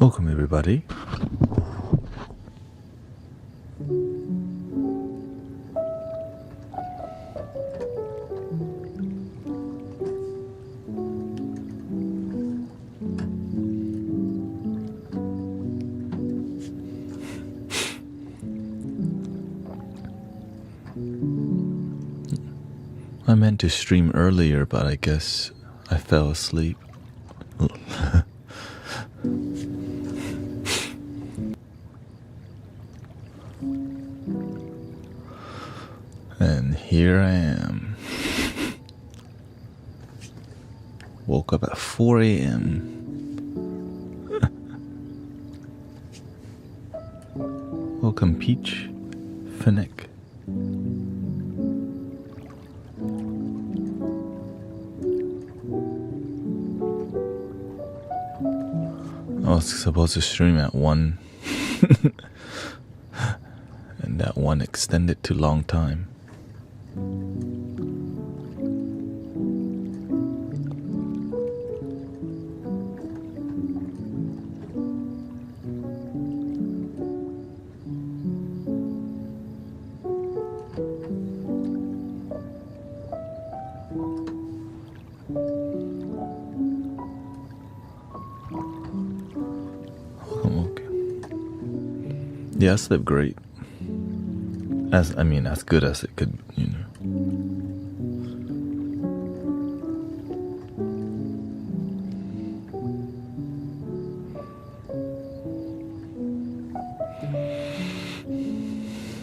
Welcome everybody. I meant to stream earlier, but I guess I fell asleep. And here I am. Woke up at 4 a.m. Welcome, Peach. Thanet. I was supposed to stream at 1. And that 1 extended to long time. Yeah, I slept great. As good as it could, you know.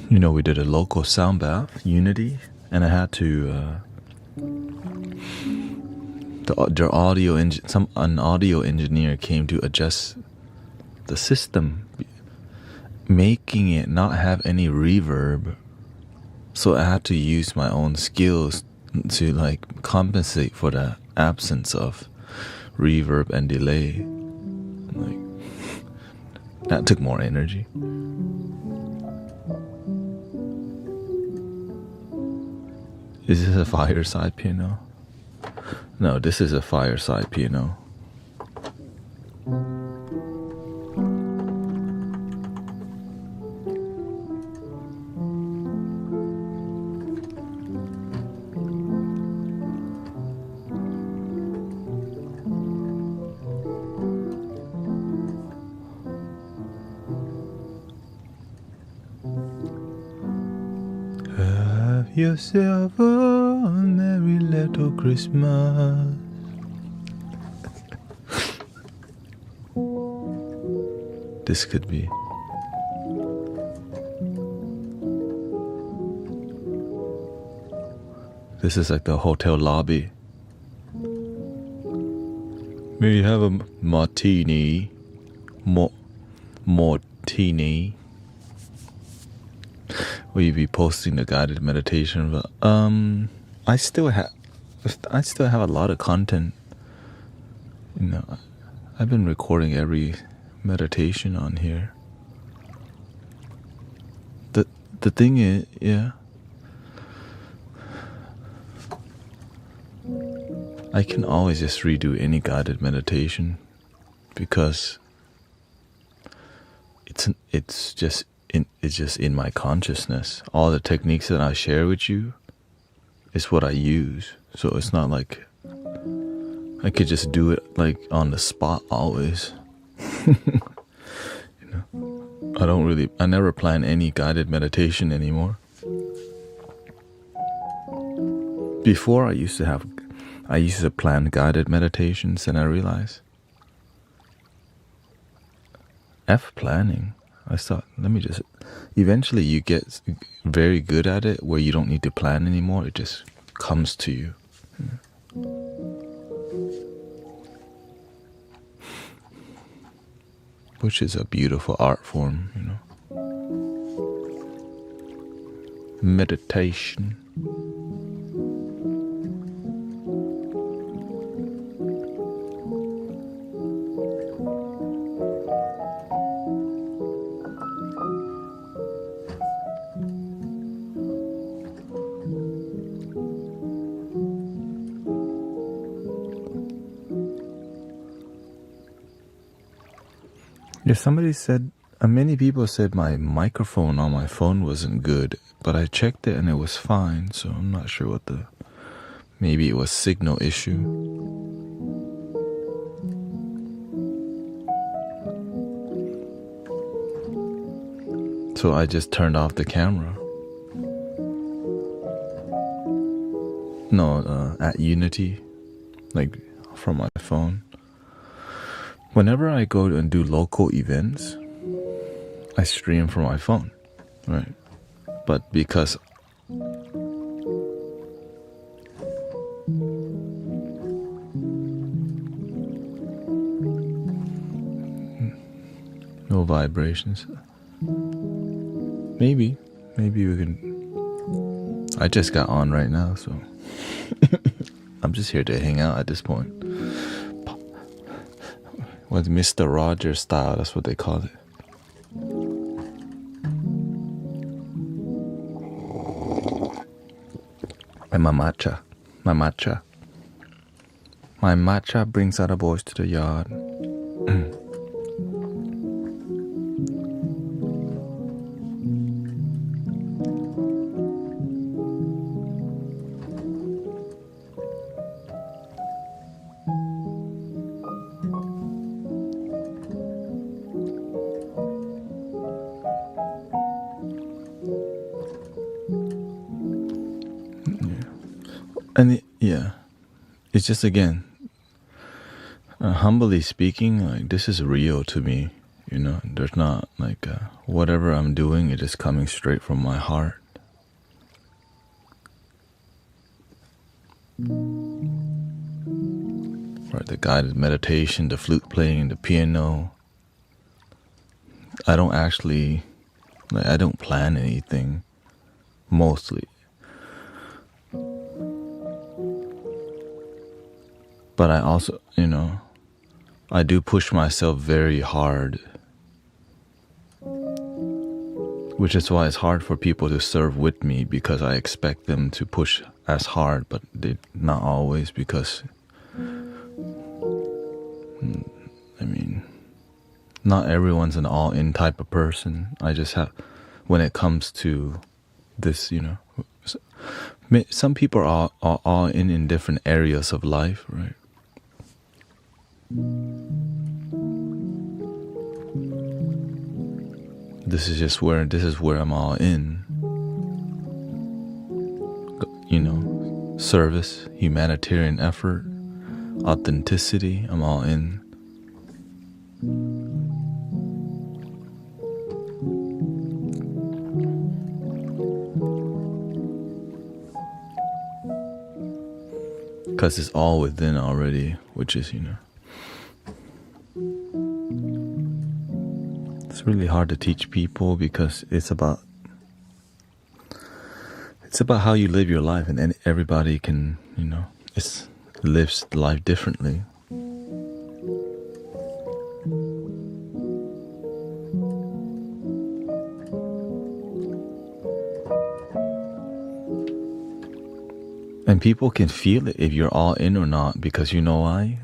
You know, we did a local sound bath, Unity, and I had to an audio engineer came to adjust the system, making it not have any reverb. So I had to use my own skills to like compensate for the absence of reverb and delay. Like that took more energy. Is this a fireside piano? No, this is a fireside piano. Yourself a merry little Christmas. This could be. This is like the hotel lobby. May you have a martini? Martini. Will you be posting the guided meditation? But I still have a lot of content. You know, I've been recording every meditation on here. The thing is, yeah, I can always just redo any guided meditation because it's just in my consciousness. All the techniques that I share with you is what I use. So it's not like I could just do it like on the spot always. You know, I never plan any guided meditation anymore. Before I used to plan guided meditations, and I realized planning. I thought, eventually you get very good at it where you don't need to plan anymore. It just comes to you. Which is a beautiful art form, Meditation. Yeah, many people said my microphone on my phone wasn't good, but I checked it and it was fine, so I'm not sure maybe it was signal issue. So I just turned off the camera. No, at Unity, from my phone. Whenever I go and do local events, I stream from my phone, right? But because no vibrations, maybe we can. I just got on right now, so I'm just here to hang out at this point. With Mr. Rogers style, that's what they call it. And my matcha brings other boys to the yard. And it's just, again, humbly speaking, this is real to me, There's not whatever I'm doing, it is coming straight from my heart. Right, the guided meditation, the flute playing, the piano. I don't plan anything, mostly. But I also, I do push myself very hard, which is why it's hard for people to serve with me, because I expect them to push as hard, but they not always, because, not everyone's an all-in type of person. I just have, when it comes to this, some people are all in different areas of life, right? This is where I'm all in. Service, humanitarian effort, authenticity, I'm all in. Because it's all within already, which is, it's really hard to teach people, because it's about how you live your life, and everybody can, lives life differently. And people can feel it if you're all in or not, because you know why?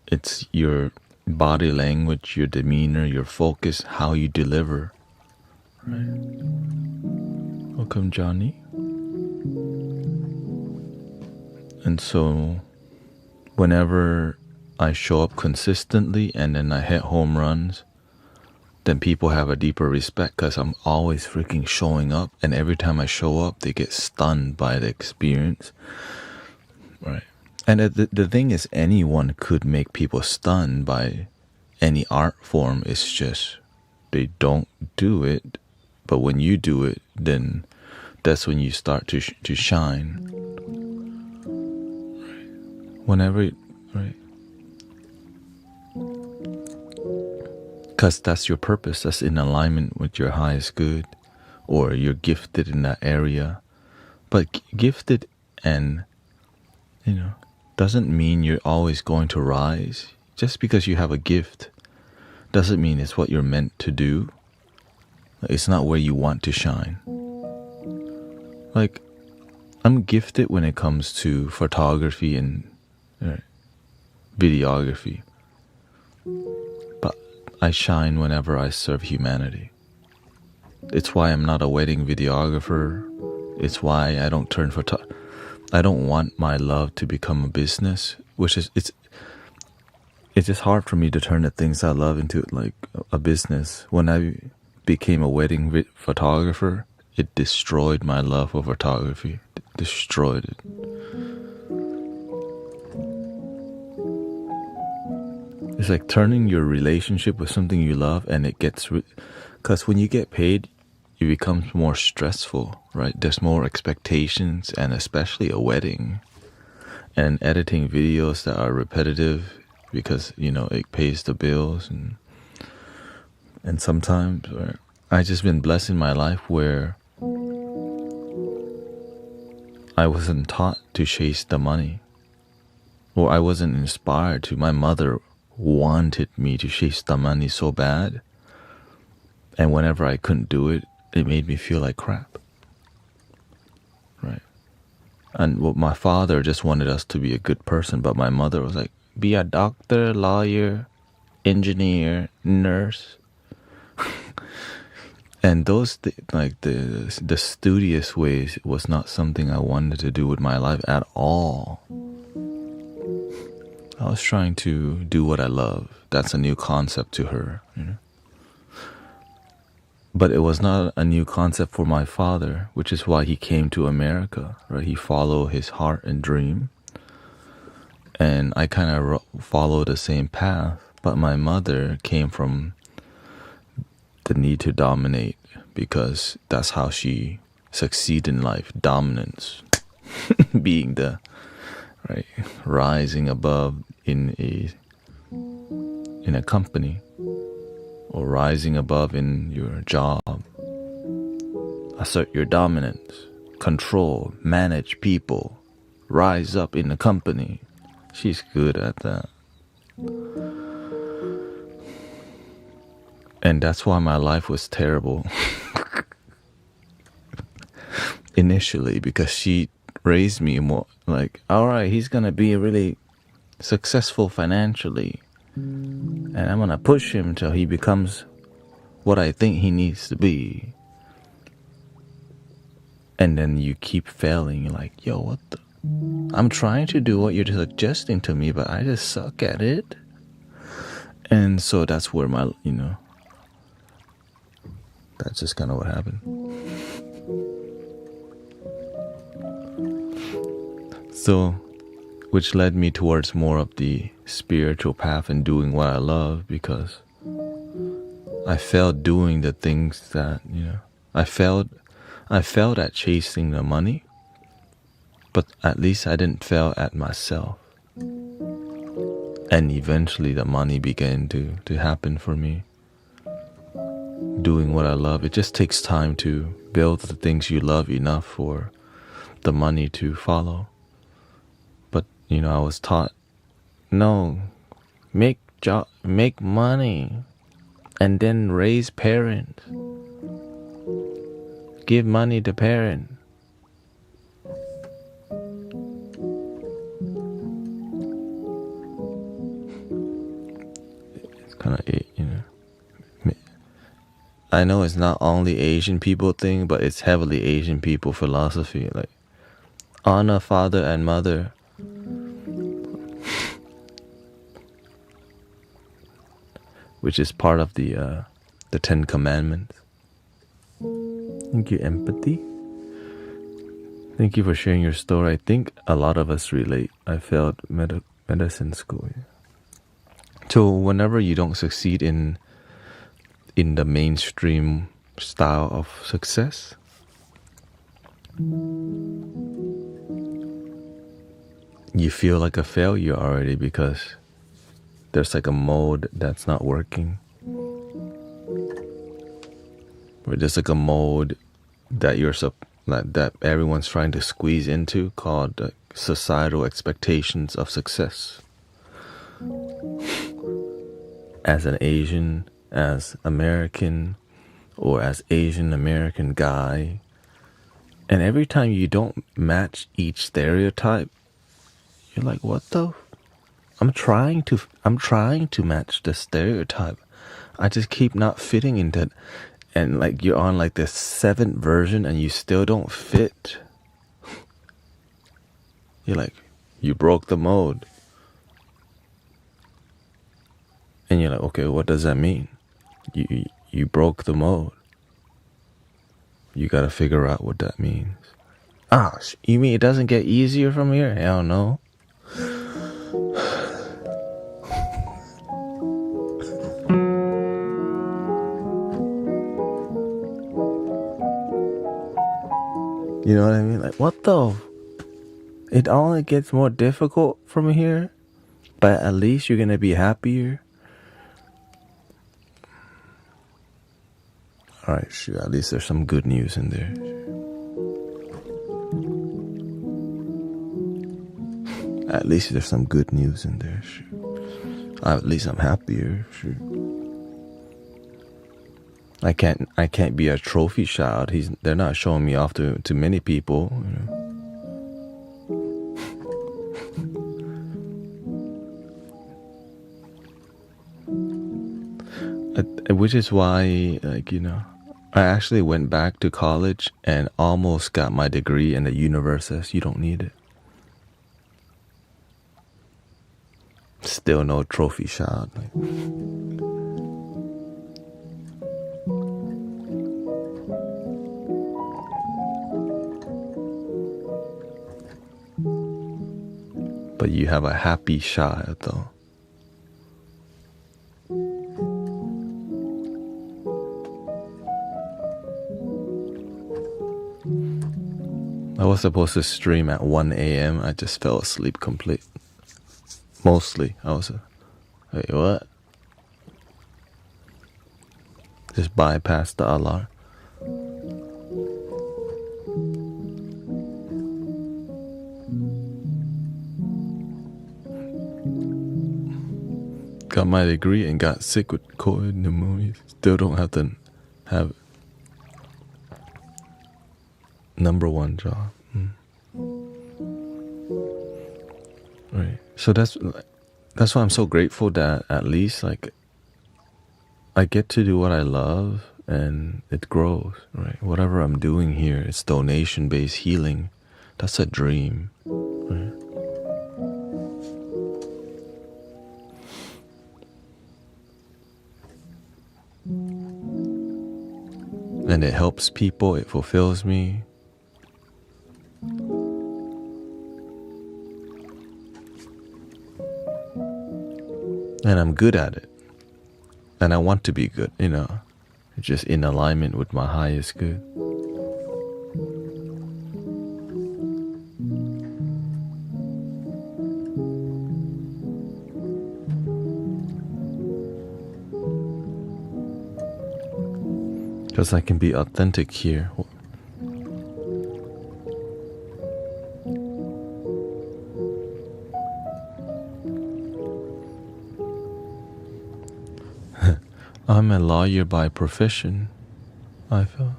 It's your body language, your demeanor, your focus, how you deliver. Right? Welcome, Johnny. And so, whenever I show up consistently and then I hit home runs, then people have a deeper respect because I'm always freaking showing up, and every time I show up, they get stunned by the experience, right? And the thing is, anyone could make people stunned by any art form. It's just they don't do it, but when you do it, then that's when you start to shine. Whenever, right? Because that's your purpose. That's in alignment with your highest good, or you're gifted in that area. But gifted and, doesn't mean you're always going to rise. Just because you have a gift doesn't mean it's what you're meant to do. It's not where you want to shine. Like, I'm gifted when it comes to photography and videography. But I shine whenever I serve humanity. It's why I'm not a wedding videographer. It's why I don't turn I don't want my love to become a business, which is it's just hard for me to turn the things I love into like a business. When I became a wedding photographer, it destroyed my love for photography. It destroyed it. It's like turning your relationship with something you love, and it gets because when you get paid, it becomes more stressful, right? There's more expectations, and especially a wedding, and editing videos that are repetitive because it pays the bills, and sometimes I just been blessed in my life where I wasn't taught to chase the money, or I wasn't inspired to. My mother wanted me to chase the money so bad, and whenever I couldn't do it, it made me feel like crap, right? And my father just wanted us to be a good person, but my mother was like, be a doctor, lawyer, engineer, nurse. And those the studious ways was not something I wanted to do with my life at all. I was trying to do what I love. That's a new concept to her, But it was not a new concept for my father, which is why he came to America, right? He followed his heart and dream. And I kind of followed the same path. But my mother came from the need to dominate, because that's how she succeeded in life. Dominance. Being the, right, rising above in a company, or rising above in your job. Assert your dominance, control, manage people, rise up in the company. She's good at that. And that's why my life was terrible initially, because she raised me more like, all right, he's gonna be really successful financially, and I'm gonna push him till he becomes what I think he needs to be. And then you keep failing. You're like, yo, what the? I'm trying to do what you're suggesting to me, but I just suck at it. And so that's where my, that's just kind of what happened. So, which led me towards more of the spiritual path and doing what I love, because I failed doing the things that, I failed at chasing the money, but at least I didn't fail at myself. And eventually the money began to happen for me. Doing what I love, it just takes time to build the things you love enough for the money to follow. But, I was taught, no, make money, and then raise parents. Give money to parents. It's kind of, I know it's not only Asian people thing, but it's heavily Asian people philosophy. Like, honor father and mother. Which is part of the the 10 Commandments. Thank you, empathy. Thank you for sharing your story. I think a lot of us relate. I failed medicine school. So whenever you don't succeed in the mainstream style of success, you feel like a failure already because there's like a mode that's not working. Or there's like a mode that that everyone's trying to squeeze into called societal expectations of success. As an Asian, as American, or as Asian American guy, and every time you don't match each stereotype, you're like, what the? I'm trying to match the stereotype. I just keep not fitting into it. And like you're on like the 7th version and you still don't fit. You're like, you broke the mode. And you're like, okay, what does that mean? You broke the mode. You gotta figure out what that means. You mean it doesn't get easier from here? Hell no. You know what I mean? Like, what the? It only gets more difficult from here, but at least you're gonna be happier. Alright, shoot, at least there's some good news in there. At least there's some good news in there, shoot. At least I'm happier, shoot. I can't be a trophy child. They're not showing me off to many people, you know. Which is why, like, you know, I actually went back to college and almost got my degree, and the universe says you don't need it. Still no trophy child. Like, but you have a happy child, though. I was supposed to stream at 1 a.m. I just fell asleep complete. Mostly. I was wait, what? Just bypassed the alarm. Got my degree and got sick with COVID pneumonia. Still don't have to have #1 job. Right. So that's why I'm so grateful that at least like I get to do what I love and it grows, right? Whatever I'm doing here, it's donation-based healing. That's a dream, right? And it helps people, it fulfills me. And I'm good at it. And I want to be good, you know. Just in alignment with my highest good. Because I can be authentic here. I'm a lawyer by profession. I fell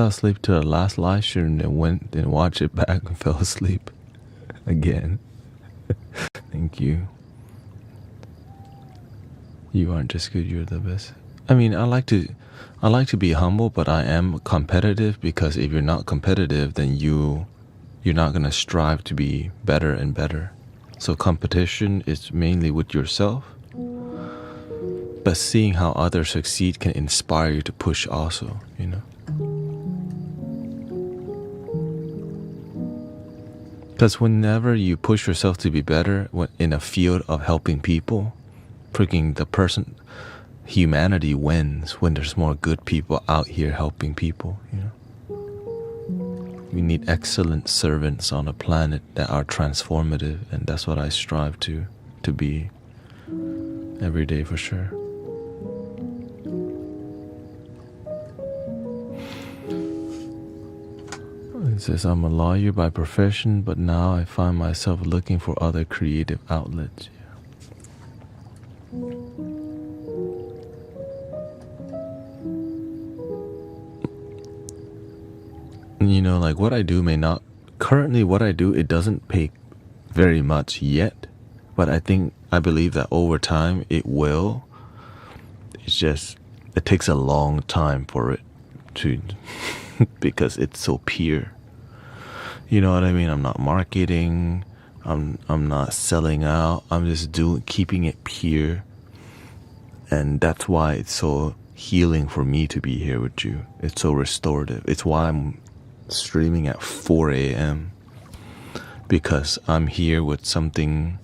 asleep to the last live stream and went and watched it back and fell asleep again. Thank you. You aren't just good, you're the best. I mean, I like to be humble, but I am competitive, because if you're not competitive, then you're not gonna strive to be better and better. So competition is mainly with yourself. but seeing how others succeed can inspire you to push also, you know. Because whenever you push yourself to be better in a field of helping people, freaking humanity wins when there's more good people out here helping people, you know. We need excellent servants on a planet that are transformative, and that's what I strive to be every day for sure. It says, I'm a lawyer by profession, but now I find myself looking for other creative outlets. You know, like what I do currently what I do, it doesn't pay very much yet, but I believe that over time it will. It's just, it takes a long time for it to, because it's so pure. You know what I mean? I'm not marketing, I'm not selling out, I'm just keeping it pure. And that's why it's so healing for me to be here with you. It's so restorative. It's why I'm streaming at 4 a.m. because I'm here with something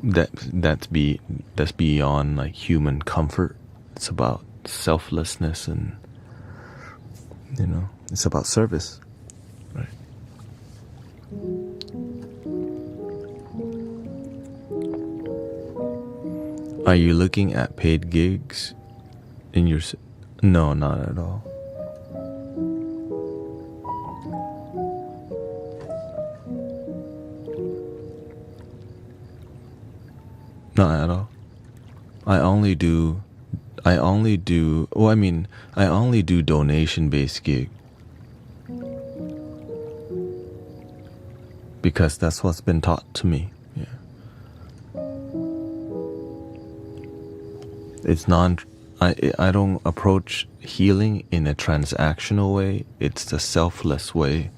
that's beyond like human comfort. It's about selflessness, and you know, it's about service, right? Are you looking at paid gigs in your? No, not at all. Not at all. I only do donation-based gig. Because that's what's been taught to me. Yeah. I don't approach healing in a transactional way. It's the selfless way.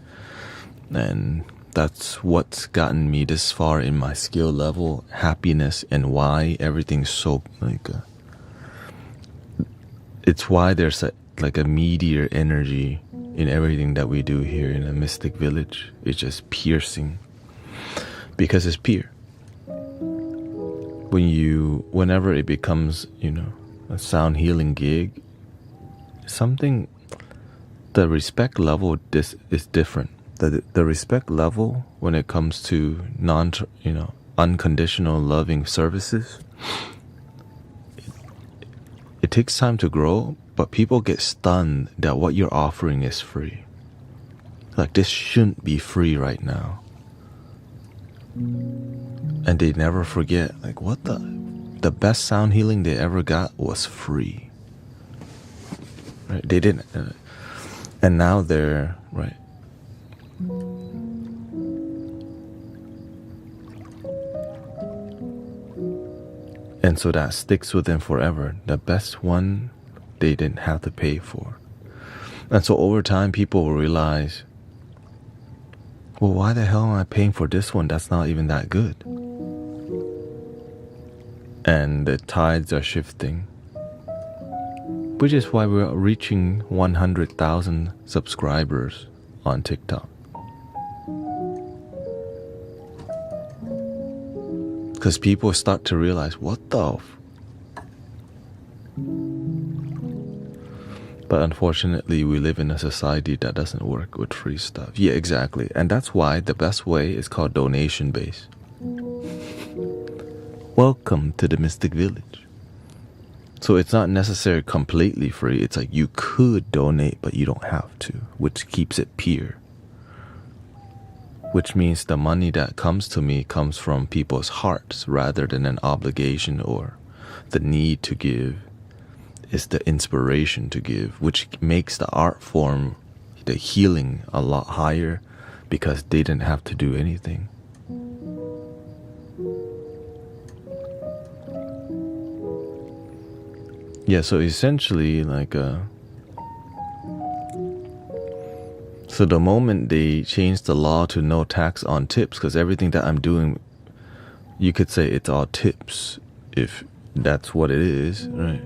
And that's what's gotten me this far in my skill level, happiness, and why everything's so it's why there's a meteor energy in everything that we do here in a mystic village. It's just piercing because it's pure. Whenever it becomes, you know, a sound healing gig, the respect level is different. The respect level when it comes to unconditional loving services, it takes time to grow, but people get stunned that what you're offering is free. Like, this shouldn't be free right now. And they never forget, like, what the best sound healing they ever got was free. Right? They didn't, and now they're, right. And so that sticks with them forever. The best one, they didn't have to pay for. And so over time, people will realize, well, why the hell am I paying for this one? That's not even that good. And the tides are shifting. Which is why we're reaching 100,000 subscribers on TikTok. Because people start to realize, what the But unfortunately, we live in a society that doesn't work with free stuff. Yeah, exactly. And that's why the best way is called donation-based. Welcome to the Mystic Village. So it's not necessarily completely free. It's like you could donate, but you don't have to, which keeps it pure. Which means the money that comes to me comes from people's hearts rather than an obligation or the need to give. It's the inspiration to give, which makes the art form, the healing, a lot higher because they didn't have to do anything. Yeah, so essentially, so the moment they changed the law to no tax on tips, because everything that I'm doing, you could say it's all tips. If that's what it is, right?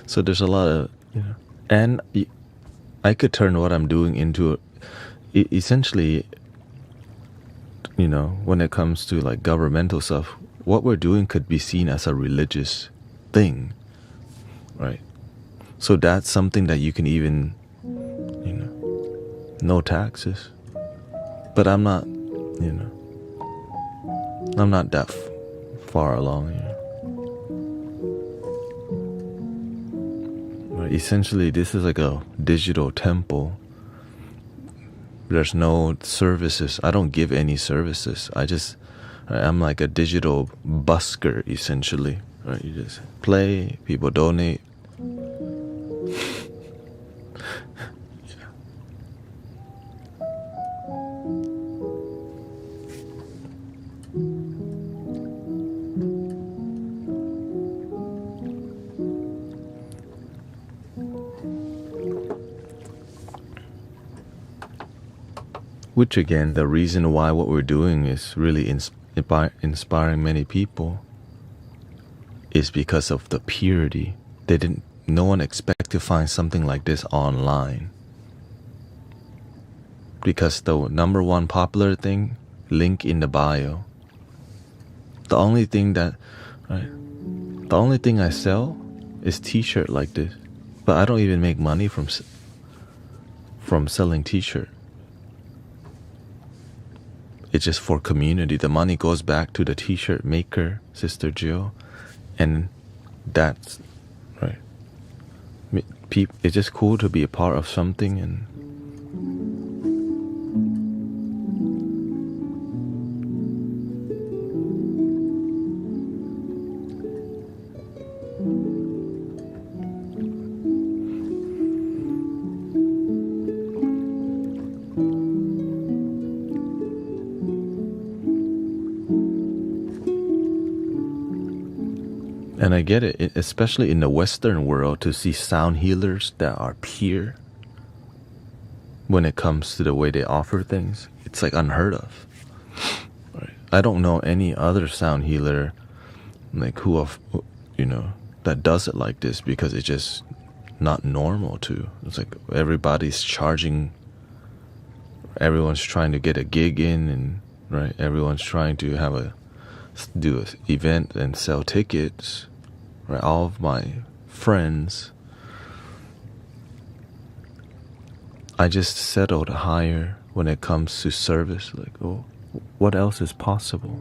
So there's a lot of, and I could turn what I'm doing into essentially, when it comes to like governmental stuff, what we're doing could be seen as a religious thing, right? So that's something that you can even, no taxes. But I'm not, I'm not that far along, Right? Essentially, this is like a digital temple. There's no services. I don't give any services. I'm like a digital busker, essentially. Right? You just play, people donate. Which again, the reason why what we're doing is really inspiring many people is because of the purity. No one expect to find something like this online. Because the number one popular thing, link in the bio. The only thing I sell is t-shirt like this. But I don't even make money from selling t-shirt. It's just for community. The money goes back to the t-shirt maker, Sister Jill. And that's, right. It's just cool to be a part of something. And I get it, especially in the Western world, to see sound healers that are pure when it comes to the way they offer things. It's like unheard of. Right? I don't know any other sound healer like that does it like this, because it's just not normal to. It's like everybody's charging, everyone's trying to get a gig in, and right, everyone's trying to do an event and sell tickets. Right, all of my friends, I just settled higher when it comes to service. Like, oh, what else is possible?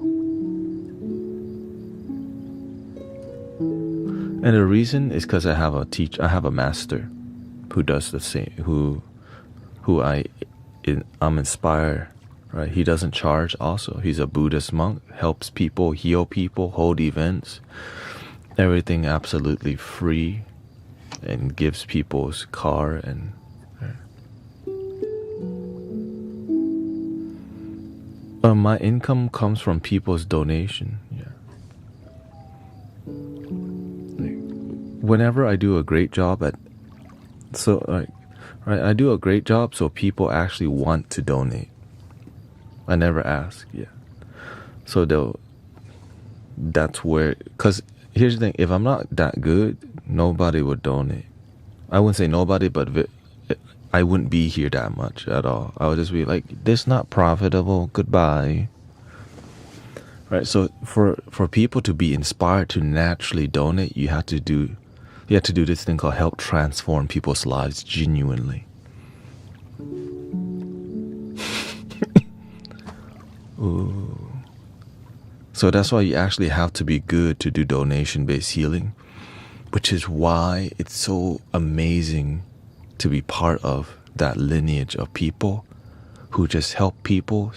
And the reason is because I have a master who does the same, who I'm inspired. Right, he doesn't charge. Also, he's a Buddhist monk, helps people, heal people, hold events. Everything absolutely free, and gives people's car and my income comes from people's donation. Whenever I do a great job I do a great job, so people actually want to donate. I never ask. So that's where, because here's the thing, if I'm not that good, nobody would donate. I wouldn't say nobody, but I wouldn't be here that much at all. I would just be like, this not profitable, goodbye. Right, so for people to be inspired to naturally donate, you have to do this thing called help transform people's lives genuinely. Ooh. So that's why you actually have to be good to do donation-based healing, which is why it's so amazing to be part of that lineage of people who just help people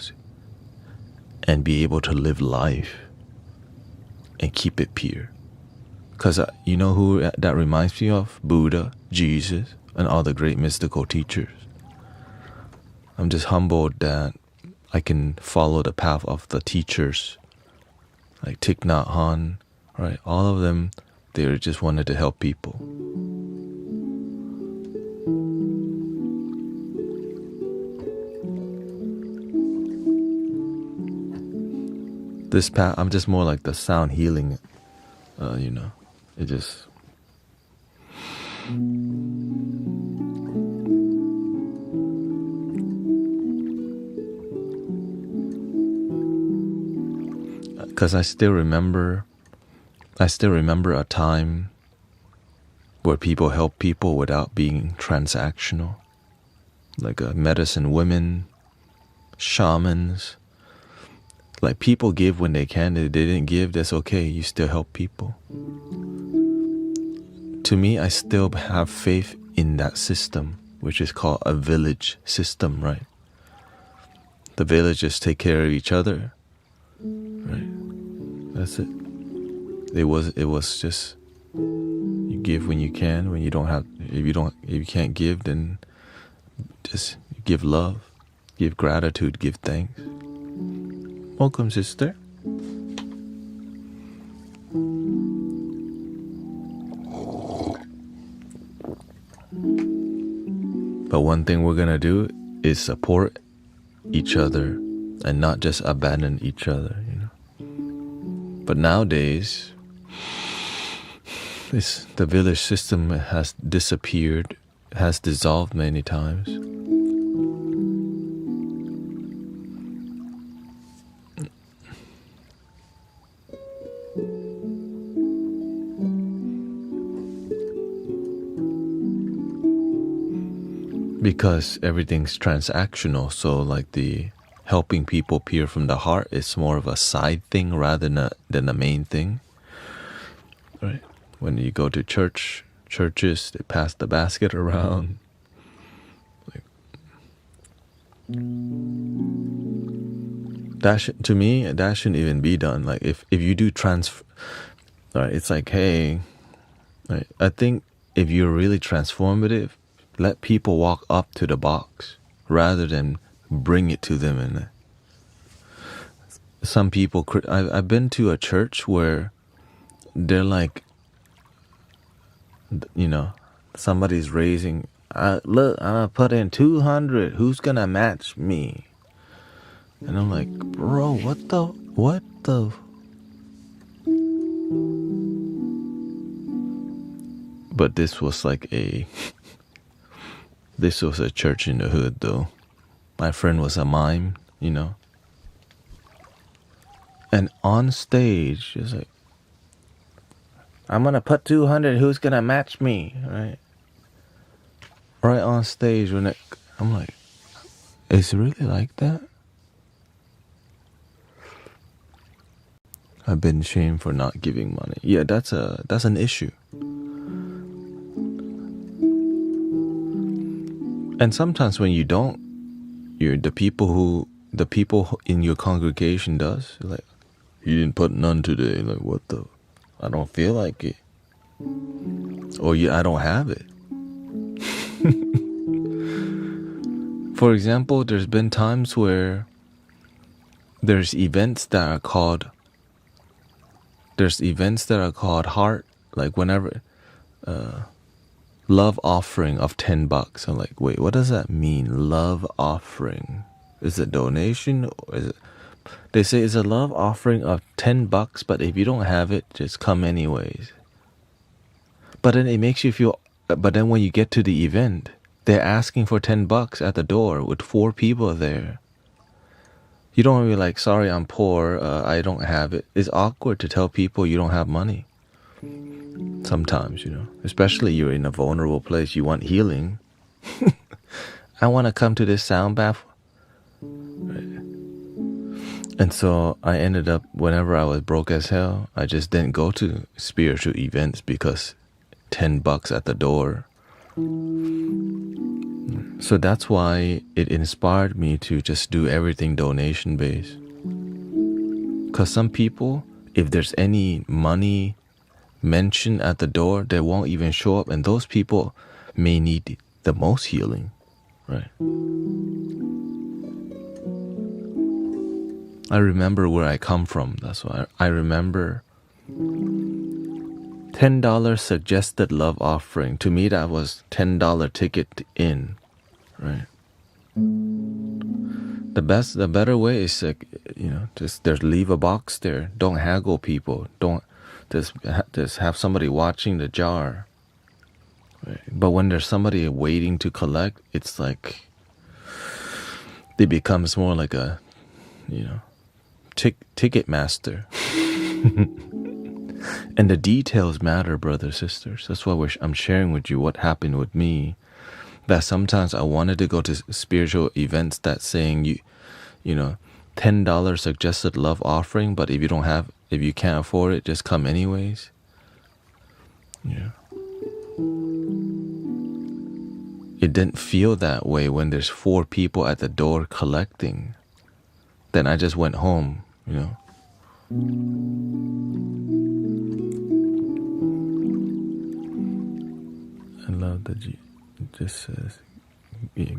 and be able to live life and keep it pure. Because you know who that reminds me of? Buddha, Jesus, and all the great mystical teachers. I'm just humbled that I can follow the path of the teachers, like Thich Nhat Hanh, right? All of them, they just wanted to help people. This path, I'm just more like the sound healing. You know, it just. Because I still remember a time where people help people without being transactional, like medicine women, shamans. Like people give when they can. If they didn't give, that's okay. You still help people. To me, I still have faith in that system, which is called a village system, right? The villagers take care of each other, right? That's it. It was just you give when you can. When you don't have, if you can't give, then just give love, give gratitude, give thanks. Welcome, sister. But one thing we're gonna do is support each other and not just abandon each other, you know. But nowadays, the village system has disappeared, has dissolved many times. Because everything's transactional, so like the helping people peer from the heart is more of a side thing rather than the main thing, right? When you go to churches, they pass the basket around. Like, to me, that shouldn't even be done. Like if you do right, it's like, hey, right, I think if you're really transformative, let people walk up to the box rather than bring it to them. And some people, I've been to a church where they're like, you know, somebody's raising, look, I'm gonna put in 200. Who's gonna match me? And I'm like, bro, what the? But this was like this was a church in the hood, though. My friend was a mime, you know. And on stage, she's like, I'm gonna put 200. Who's gonna match me, right? Right on stage, I'm like, is it really like that? I've been shamed for not giving money. Yeah, that's an issue. And sometimes when you don't, the people in your congregation does. Like, you didn't put none today. Like, what the? I don't feel like it. Or I don't have it. For example, there's been times where there's events that are called heart, like whenever love offering of $10. I'm like, wait, what does that mean? Love offering? Is it donation? Or is it? They say it's a love offering of $10, but if you don't have it, just come anyways. But then it makes you feel. But then when you get to the event, they're asking for $10 at the door with 4 people there. You don't want to be like, sorry, I'm poor. I don't have it. It's awkward to tell people you don't have money. Sometimes, you know, especially you're in a vulnerable place, you want healing. I want to come to this sound bath. Right. And so I ended up, whenever I was broke as hell, I just didn't go to spiritual events because $10 at the door. So that's why it inspired me to just do everything donation based. Because some people, if there's any money mentioned at the door, they won't even show up, and those people may need the most healing, right? I remember where I come from. That's why I remember $10 suggested love offering. To me, that was $10 ticket in, right? The better way is like, just leave a box there. Don't haggle people. Don't just have somebody watching the jar. Right? But when there's somebody waiting to collect, it's like it becomes more like a, ticket master. And the details matter, brothers, sisters. That's why I'm sharing with you what happened with me. That sometimes I wanted to go to spiritual events that's saying $10 suggested love offering, but if you can't afford it, just come anyways. Yeah. It didn't feel that way when there's 4 people at the door collecting. Then I just went home, I love that it just says,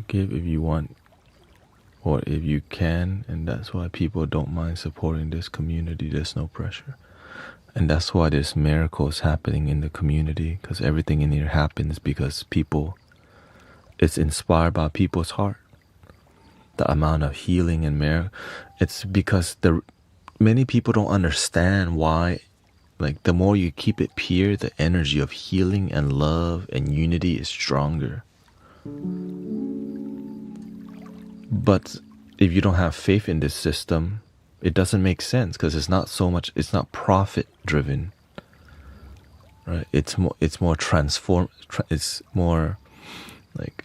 give if you want or if you can, and that's why people don't mind supporting this community. There's no pressure. And that's why there's miracles happening in the community, because everything in here happens because it's inspired by people's heart. The amount of healing and miracle, it's because many people don't understand why. Like, the more you keep it pure, the energy of healing and love and unity is stronger. But if you don't have faith in this system, it doesn't make sense, because it's not profit driven, right? It's more it's more like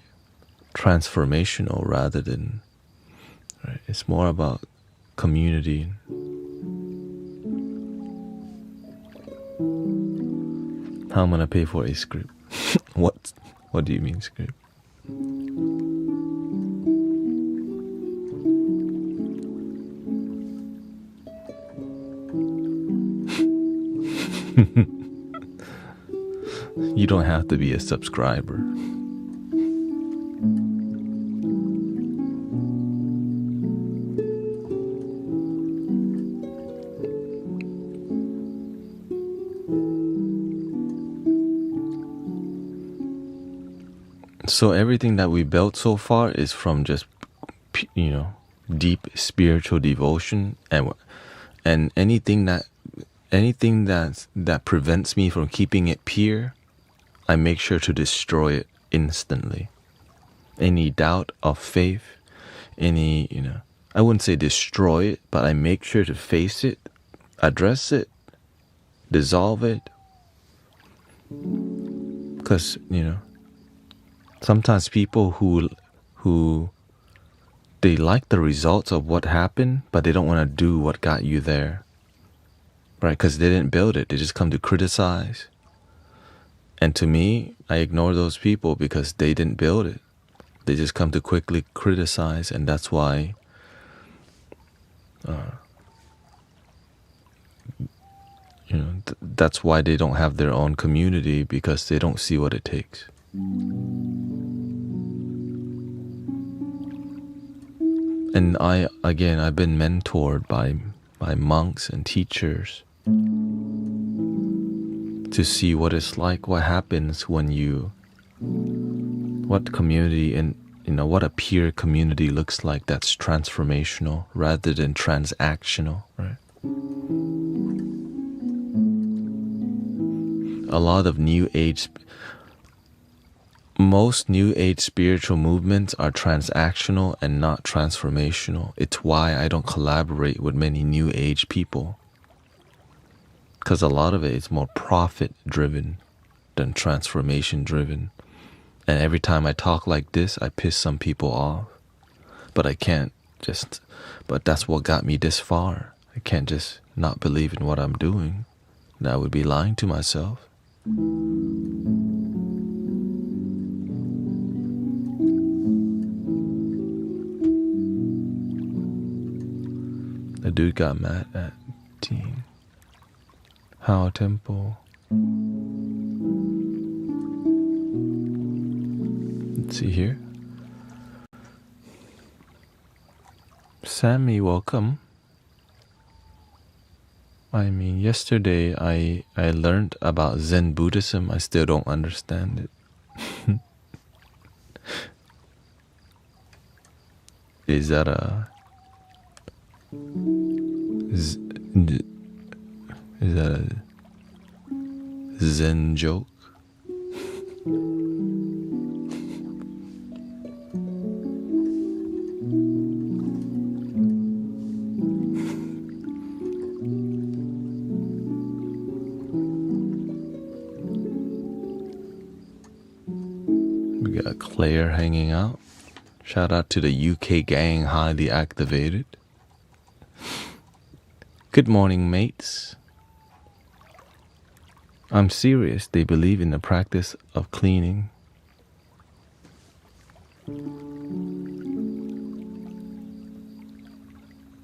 transformational rather than, right? It's more about community. How am I gonna pay for a script? What do you mean script? You don't have to be a subscriber. So everything that we built so far is from just, deep spiritual devotion, and anything that prevents me from keeping it pure, I make sure to destroy it instantly. Any doubt of faith, I wouldn't say destroy it, but I make sure to face it, address it, dissolve it. Because, sometimes people who they like the results of what happened, but they don't want to do what got you there. Right? Because they didn't build it. They just come to criticize. And to me, I ignore those people because they didn't build it. They just come to quickly criticize, and that's why that's why they don't have their own community, because they don't see what it takes. And I've been mentored by monks and teachers to see what it's like, what happens when what community and what a pure community looks like that's transformational rather than transactional, right? Most New Age spiritual movements are transactional and not transformational. It's why I don't collaborate with many New Age people, because a lot of it is more profit driven than transformation driven. And every time I talk like this, I piss some people off. But but that's what got me this far. I can't just not believe in what I'm doing. That would be lying to myself. The dude got mad at Teen. How Temple. Let's see here. Sammy, welcome. Yesterday I learned about Zen Buddhism. I still don't understand it. Is that Is that a Zen joke? We got Claire hanging out. Shout out to the UK gang, highly activated. Good morning, mates. I'm serious. They believe in the practice of cleaning.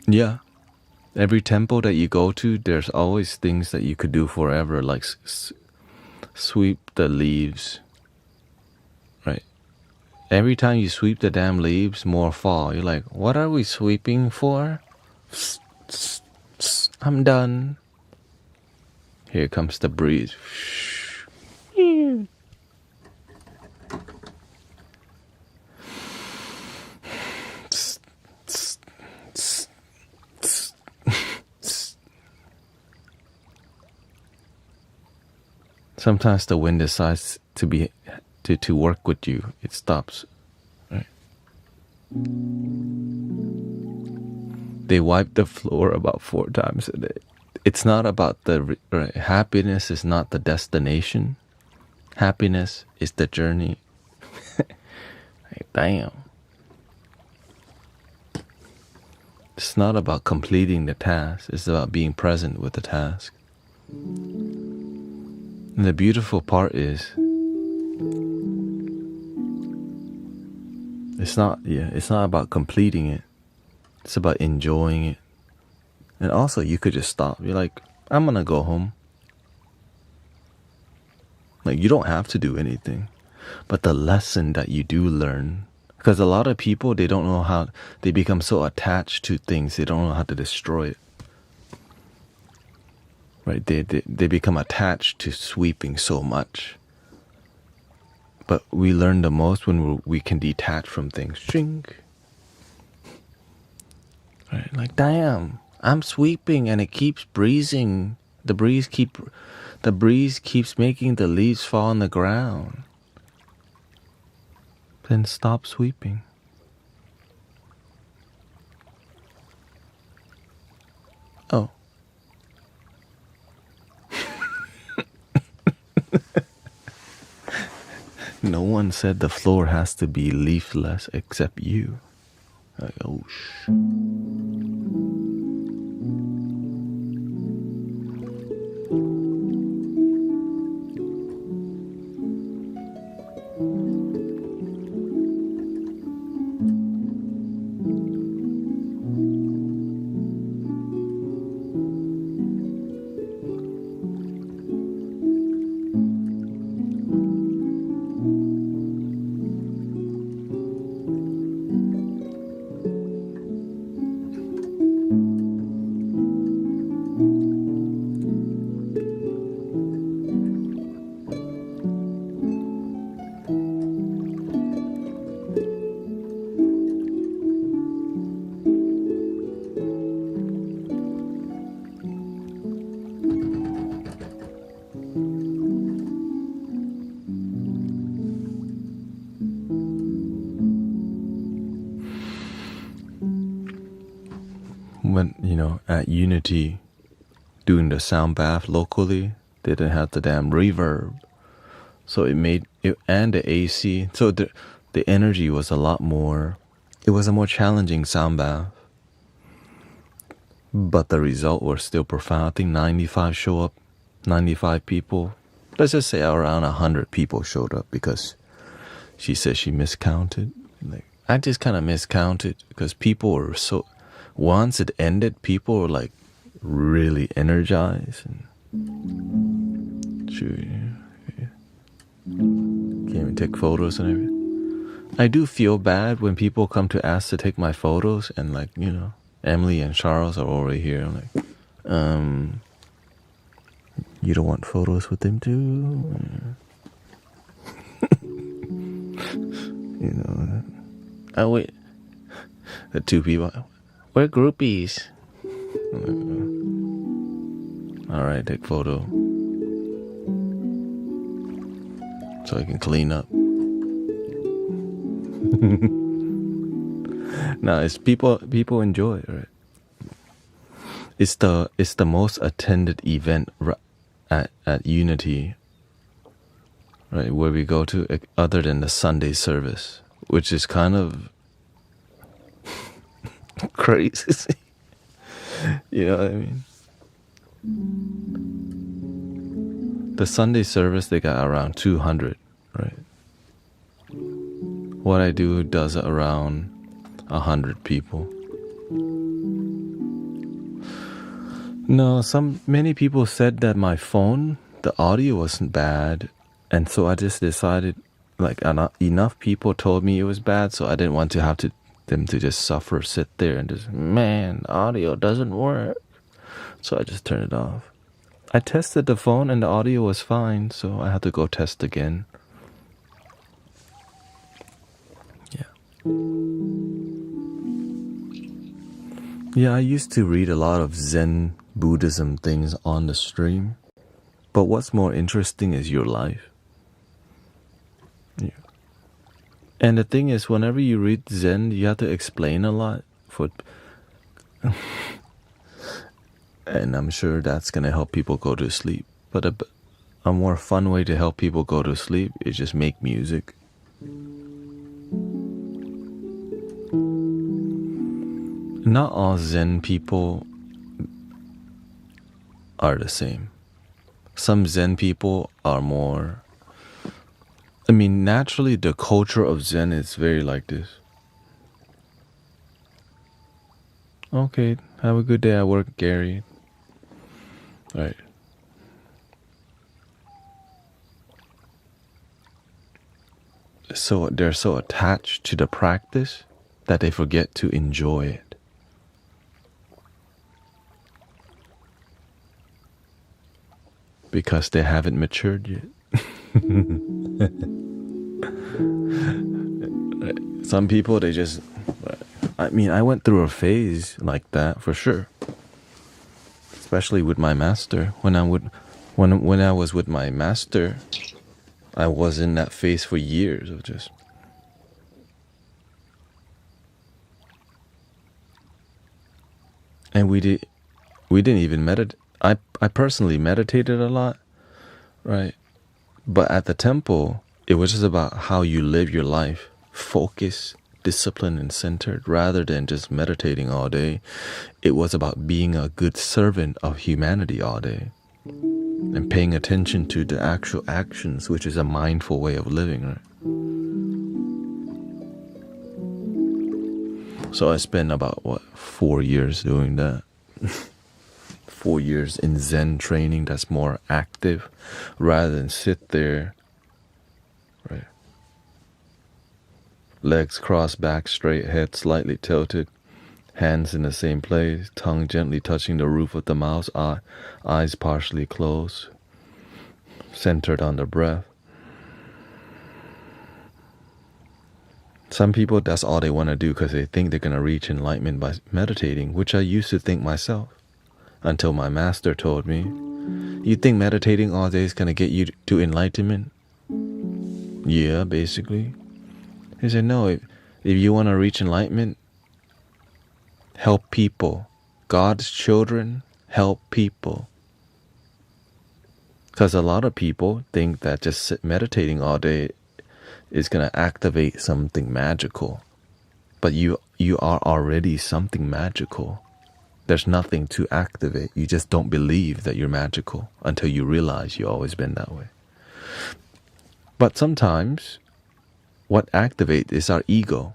Yeah. Every temple that you go to, there's always things that you could do forever, like sweep the leaves. Right. Every time you sweep the damn leaves, more fall. You're like, what are we sweeping for? I'm done. Here comes the breeze. Sometimes the wind decides to work with you. It stops. Right? They wipe the floor about 4 times a day. It's not about the right. Happiness is not the destination. Happiness is the journey. Damn. It's not about completing the task. It's about being present with the task. And the beautiful part is, it's not about completing it. It's about enjoying it. And also, you could just stop. You're like, I'm gonna go home. Like, you don't have to do anything. But the lesson that you do learn, because a lot of people, they don't know how, they become so attached to things, they don't know how to destroy it. Right? They become attached to sweeping so much. But we learn the most when we can detach from things. Shrink. Right? Like, damn, I'm sweeping and it keeps breezing. The breeze keeps making the leaves fall on the ground. Then stop sweeping. Oh. No one said the floor has to be leafless except you. Like, oh shh. When, at Unity, doing the sound bath locally, they didn't have the damn reverb. So it made it, and the AC. So the energy was a lot more, it was a more challenging sound bath. But the result was still profound. I think 95 show up, 95 people. Let's just say around 100 people showed up because she said she miscounted. Like, I just kind of miscounted because people were so, once it ended, people were like really energized. And came and take photos and everything. I do feel bad when people come to ask to take my photos and like, Emily and Charles are already here. I'm like, you don't want photos with them too? Oh wait, the 2 people, we're groupies. Alright, take photo. So I can clean up. No, it's people enjoy it, right? It's the most attended event at Unity, right? Where we go to, other than the Sunday service, which is kind of crazy. You know what I mean? The Sunday service, they got around 200, right? What I do does around 100 people. No, many people said that my phone, the audio wasn't bad, and so I just decided, like, enough people told me it was bad, so I didn't want to have them to just sit there and just, man, audio doesn't work. So I just turned it off. I tested the phone and the audio was fine, so I had to go test again. Yeah. Yeah, I used to read a lot of Zen Buddhism things on the stream. But what's more interesting is your life. Yeah. And the thing is, whenever you read Zen, you have to explain a lot and I'm sure that's going to help people go to sleep. But a more fun way to help people go to sleep is just make music. Not all Zen people are the same. Some Zen people are more... I mean, naturally, the culture of Zen is very like this. Okay, have a good day at work, Gary. Right. So they're so attached to the practice that they forget to enjoy it. Because they haven't matured yet. Some people, they just... I mean, I went through a phase like that, for sure. Especially with my master. When I was with my master, I was in that phase for years of just... And we didn't even meditate. I personally meditated a lot, right? But at the temple, it was just about how you live your life. Focus, disciplined, and centered, rather than just meditating all day. It was about being a good servant of humanity all day. And paying attention to the actual actions, which is a mindful way of living, right? So I spent about, 4 years doing that. 4 years in Zen training that's more active, rather than sit there, right? Legs crossed, back straight, head slightly tilted, hands in the same place, tongue gently touching the roof of the mouth, eyes partially closed, centered on the breath. Some people, that's all they want to do because they think they're going to reach enlightenment by meditating, which I used to think myself. Until my master told me, you think meditating all day is going to get you to enlightenment? Yeah, basically. He said, no, if you want to reach enlightenment, help people. God's children, help people. Because a lot of people think that just meditating all day is going to activate something magical. But you are already something magical. There's nothing to activate. You just don't believe that you're magical until you realize you've always been that way. But sometimes what activates is our ego.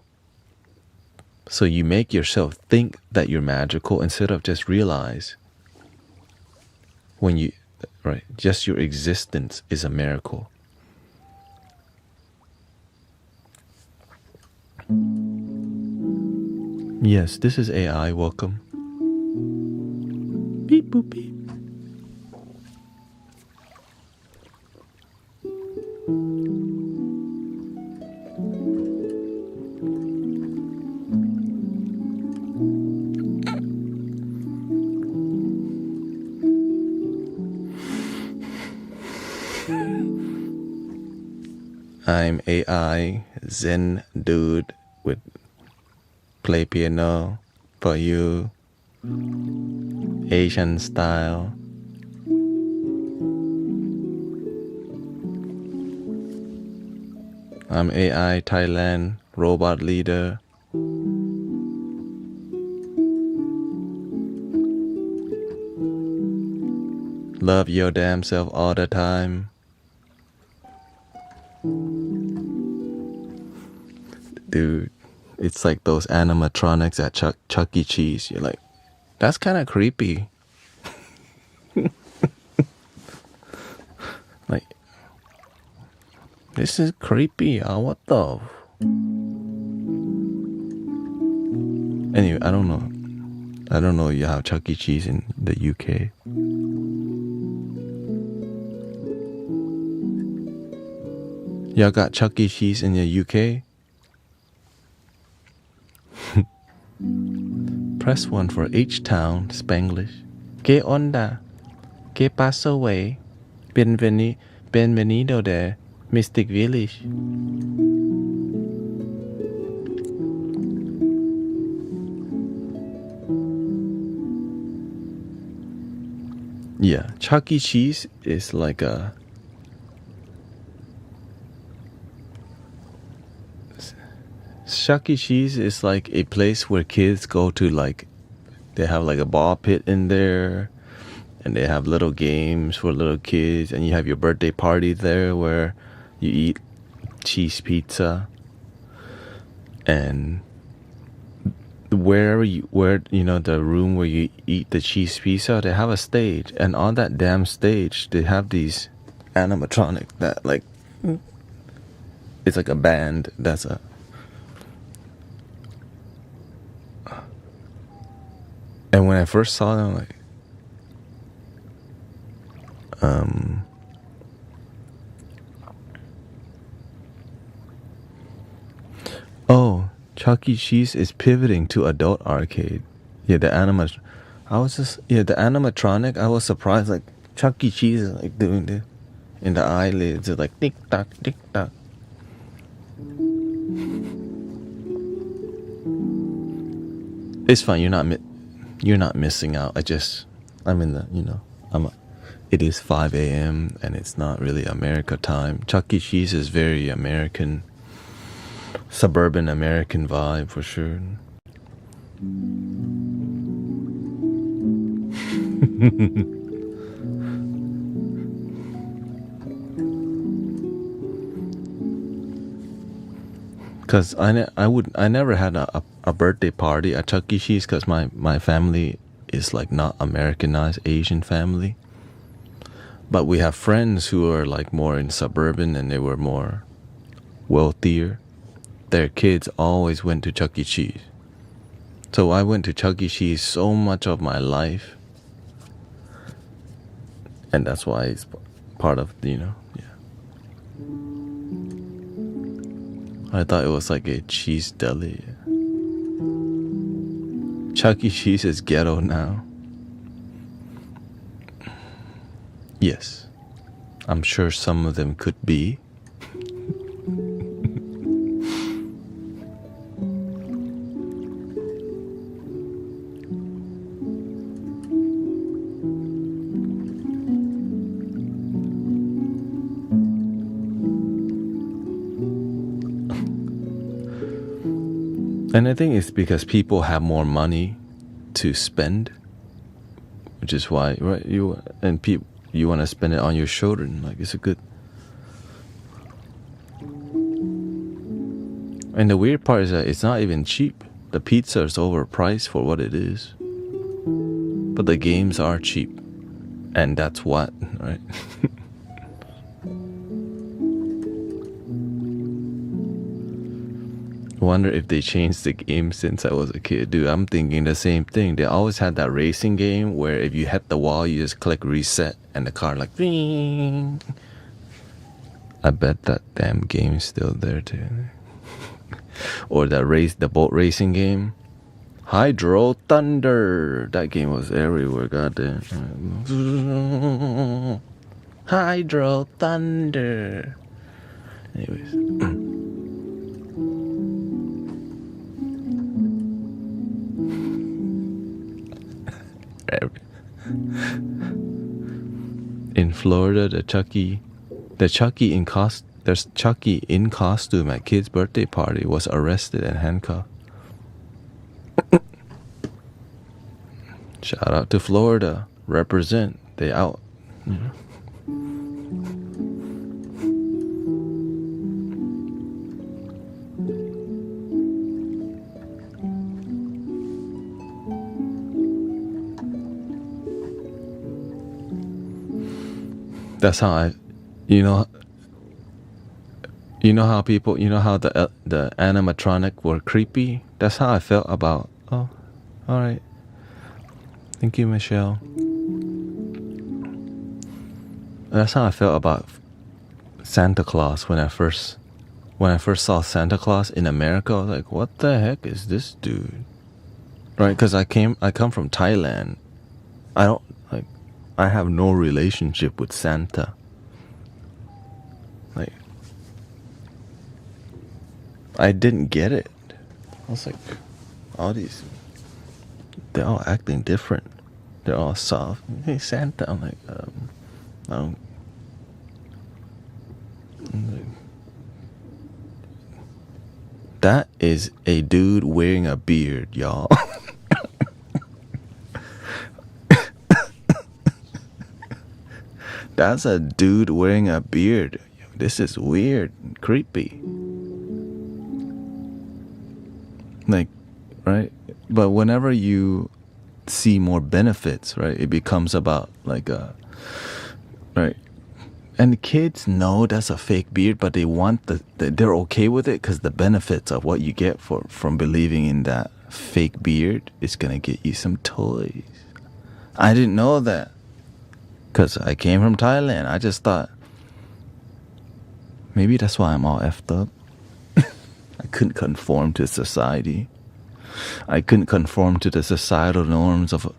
So you make yourself think that you're magical instead of just realize just your existence is a miracle. Yes, this is AI. Welcome. Beep boop beep. I'm AI Zen dude with play piano for you Asian style. I'm AI Thailand robot leader. Love your damn self all the time. Dude, it's like those animatronics at Chuck E. Cheese. You're like, that's kind of creepy. Like, this is creepy. What the? Anyway, I don't know. I don't know you have Chuck E. Cheese in the UK. Y'all got Chuck E. Cheese in the UK? Press 1 for H-Town, Spanglish. Que onda? Que paso way? Bienvenido de Mystic Village. Yeah, Chuck E. Cheese is like a... Chuck E. Cheese is like a place where kids go to, like, they have like a ball pit in there, and they have little games for little kids, and you have your birthday party there where you eat cheese pizza, and where you know the room where you eat the cheese pizza, they have a stage, and on that damn stage they have these animatronic that like it's like a band that's a and when I first saw them, like oh, Chuck E. Cheese is pivoting to adult arcade. Yeah, the animatronic, I was surprised, like, Chuck E. Cheese is, like, doing this. In the eyelids, it's like, tick-tock, tick-tock. It's fine, you're not missing out. I'm in the, you know, it is 5 a.m. and it's not really America time. Chuck E. Cheese is very American. Suburban American vibe for sure. Cause I never had a birthday party at Chuck E. Cheese because my family is like not Americanized Asian family. But we have friends who are like more in suburban and they were more wealthier. Their kids always went to Chuck E. Cheese. So I went to Chuck E. Cheese so much of my life. And that's why it's part of, you know, yeah. I thought it was like a cheese deli. Chuck E. Cheese is ghetto now. Yes. I'm sure some of them could be. And I think it's because people have more money to spend, which is why, right? You want to spend it on your children. Like, it's a good. And the weird part is that it's not even cheap. The pizza is overpriced for what it is, but the games are cheap, and that's what, right? Wonder if they changed the game since I was a kid. Dude, I'm thinking the same thing. They always had that racing game where if you hit the wall, you just click reset and the car like ring. I bet that damn game is still there too. Or the boat racing game. Hydro Thunder. That game was everywhere, goddamn. Hydro Thunder. Anyways. In Florida, there's Chucky in costume at kid's birthday party was arrested and handcuffed. Shout out to Florida. Represent. They out. You know. That's how you know how people, how the animatronic were creepy. That's how I felt about. Oh, all right. Thank you, Michelle. That's how I felt about Santa Claus when I first saw Santa Claus in America. I was like, what the heck is this dude? Right? Because I come from Thailand. I have no relationship with Santa. Like, I didn't get it. I was like, they're all acting different. They're all soft. Hey, Santa. I'm like, I don't. That is a dude wearing a beard, y'all. That's a dude wearing a beard. This is weird, creepy. Like, right? But whenever you see more benefits, right, it becomes about like right? And the kids know that's a fake beard, but they want they're okay with it because the benefits of what you get from believing in that fake beard is gonna get you some toys. I didn't know that. Because I came from Thailand. I just thought, maybe that's why I'm all effed up. I couldn't conform to society. I couldn't conform to the societal norms of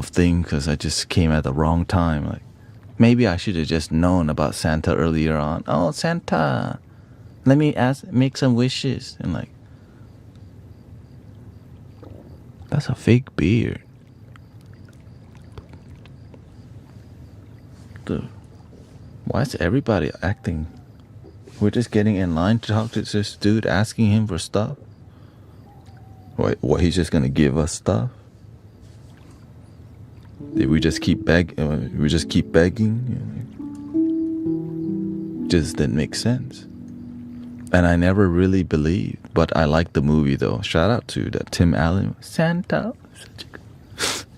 things because I just came at the wrong time. Like, maybe I should have just known about Santa earlier on. Oh, Santa, let me make some wishes. And like, that's a fake beard. Why is everybody acting? We're just getting in line to talk to this dude, asking him for stuff. What, he's just gonna give us stuff? Did we just keep begging? Just didn't make sense. And I never really believed, but I liked the movie though. Shout out to that Tim Allen. Santa.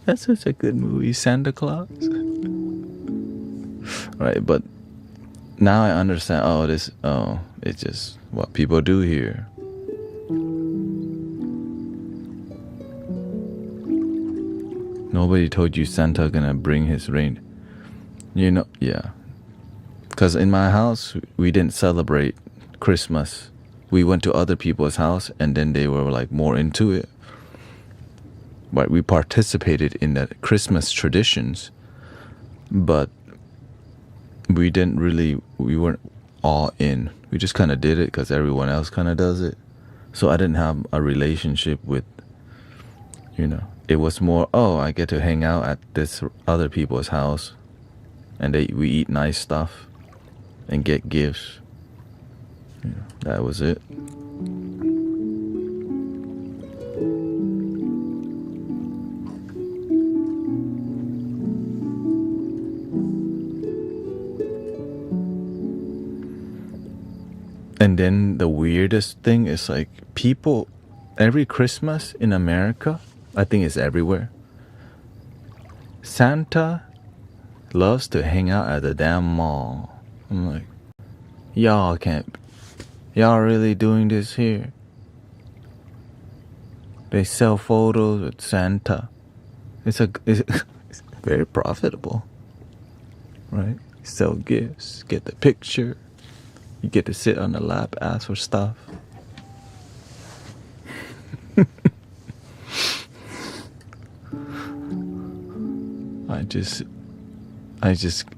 That's such a good movie, Santa Claus. Right, but now I understand. It's just what people do here. Nobody told you Santa gonna bring his rain. Yeah. Because in my house, we didn't celebrate Christmas. We went to other people's house, and then they were like more into it. But we participated in the Christmas traditions, but we weren't all in. We just kind of did it because everyone else kind of does it. So I didn't have a relationship with, it was more, I get to hang out at this other people's house and we eat nice stuff and get gifts. That was it. And then the weirdest thing is like people, every Christmas in America, I think it's everywhere, Santa loves to hang out at the damn mall. I'm like, y'all really doing this here? They sell photos with Santa. It's very profitable, right? Sell gifts, get the picture. You get to sit on the lap, ask for stuff. I just,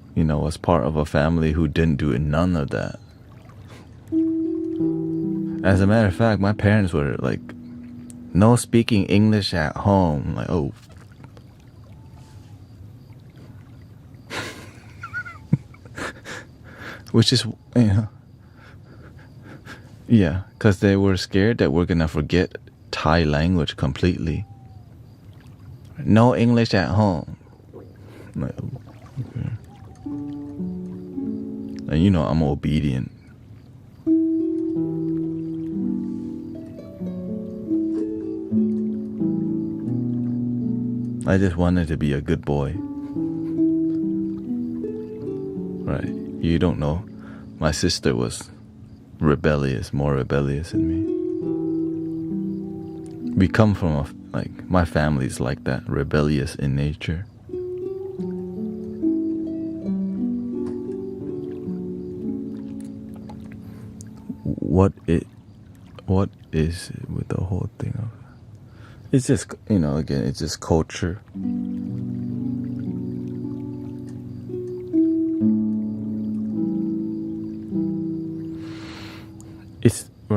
was part of a family who didn't do none of that. As a matter of fact, my parents were like, no speaking English at home. Like, oh. Which is, yeah, because they were scared that we're going to forget Thai language completely. No English at home. Like, okay. And you know, I'm obedient. I just wanted to be a good boy. Right. You don't know. My sister was rebellious, more rebellious than me. We come from my family's like that, rebellious in nature. What is it with the whole thing of it's just, again, it's just culture.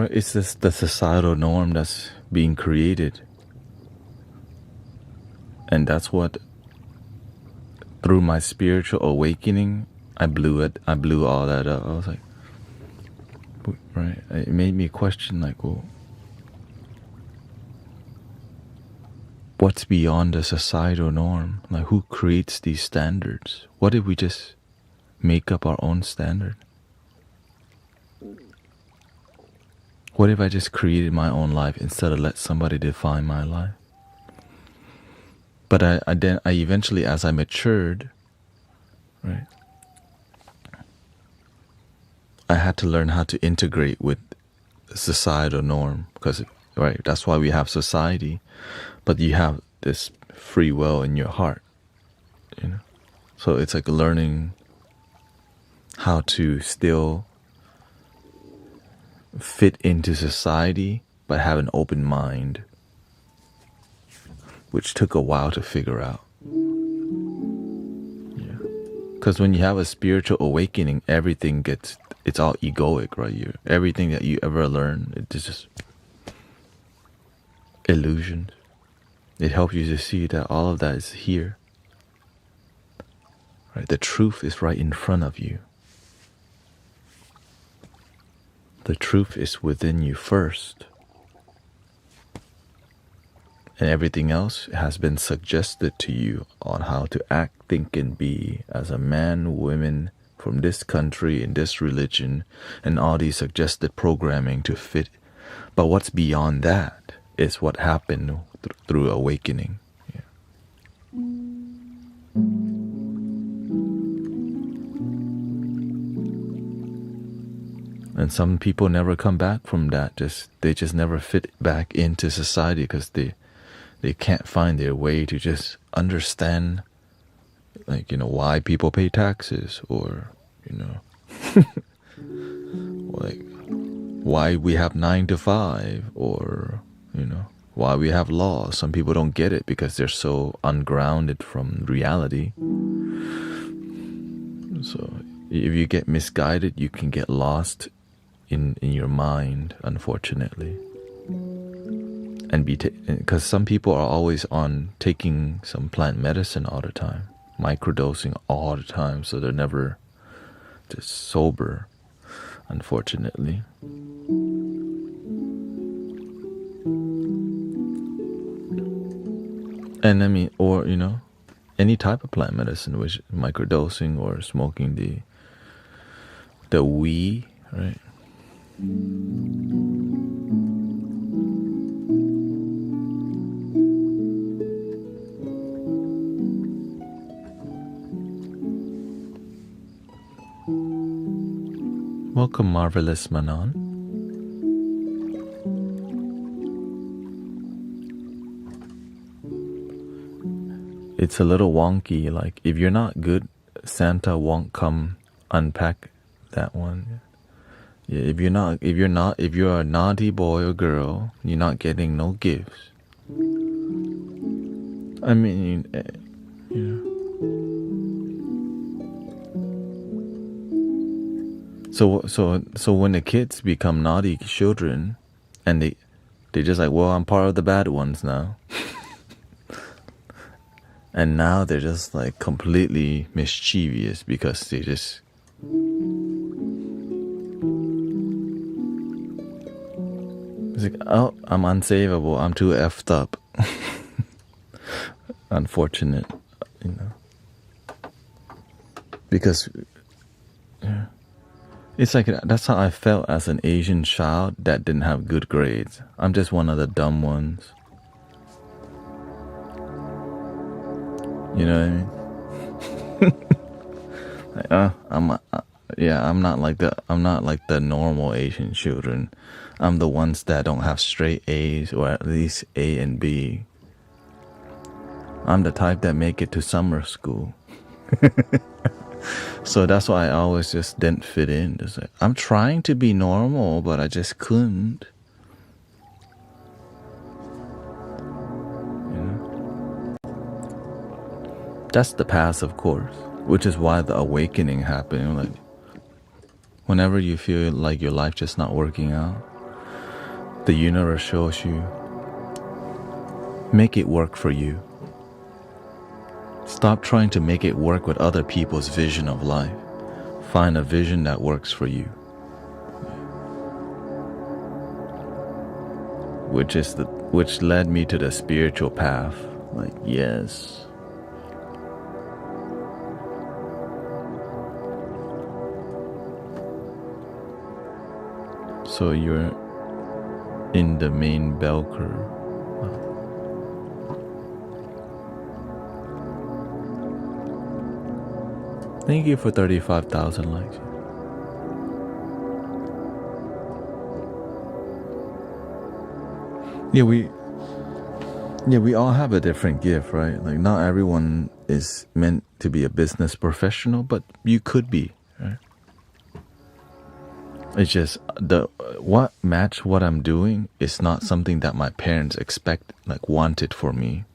It's just the societal norm that's being created. And that's what, through my spiritual awakening, I blew all that up. I was like, right, it made me question, like, well, what's beyond the societal norm? Like, who creates these standards? What if we just make up our own standard? What if I just created my own life instead of let somebody define my life? But I eventually, as I matured, right, I had to learn how to integrate with the societal norm, because, right, that's why we have society, but you have this free will in your heart, So it's like learning how to still fit into society but have an open mind, which took a while to figure out. Yeah, because when you have a spiritual awakening, it's all egoic, right? Everything that you ever learn, it's just illusions. It helps you to see that all of that is here, right? The truth is right in front of you. The truth is within you first. And everything else has been suggested to you on how to act, think, and be as a man, woman, from this country, in this religion, and all these suggested programming to fit. But what's beyond that is what happened through awakening. Yeah. And some people never come back from that. They just never fit back into society because they can't find their way to just understand, like, why people pay taxes, or, like why we have 9 to 5, or, why we have laws. Some people don't get it because they're so ungrounded from reality. So if you get misguided, you can get lost in your mind, unfortunately. And because some people are always on taking some plant medicine all the time, microdosing all the time, so they're never just sober, unfortunately. And I mean, or any type of plant medicine, which microdosing or smoking the weed, right? Welcome, Marvelous Manon. It's a little wonky. Like, if you're not good, Santa won't come unpack that one. Yeah, if you're a naughty boy or girl, you're not getting no gifts. I mean, So when the kids become naughty children, and they just like, well, I'm part of the bad ones now. And now they're just like completely mischievous because they just it's like, oh, I'm unsavable, I'm too effed up. Unfortunate, you know. Because yeah, it's like that's how I felt as an Asian child that didn't have good grades. I'm just one of the dumb ones. You know what I mean? Like, I'm not like the normal Asian children. I'm the ones that don't have straight A's or at least A and B. I'm the type that make it to summer school. So that's why I always just didn't fit in. Just like, I'm trying to be normal, but I just couldn't. You know? That's the past, of course, which is why the awakening happened. Like, whenever you feel like your life just not working out, the universe shows you, make it work for you. Stop trying to make it work with other people's vision of life. Find a vision that works for you. Which led me to the spiritual path. Like, yes. So you're in the main bell curve. Thank you for 35,000 likes. Yeah, we all have a different gift, right? Like, not everyone is meant to be a business professional, but you could be, right? It's just what I'm doing is not something that my parents wanted for me,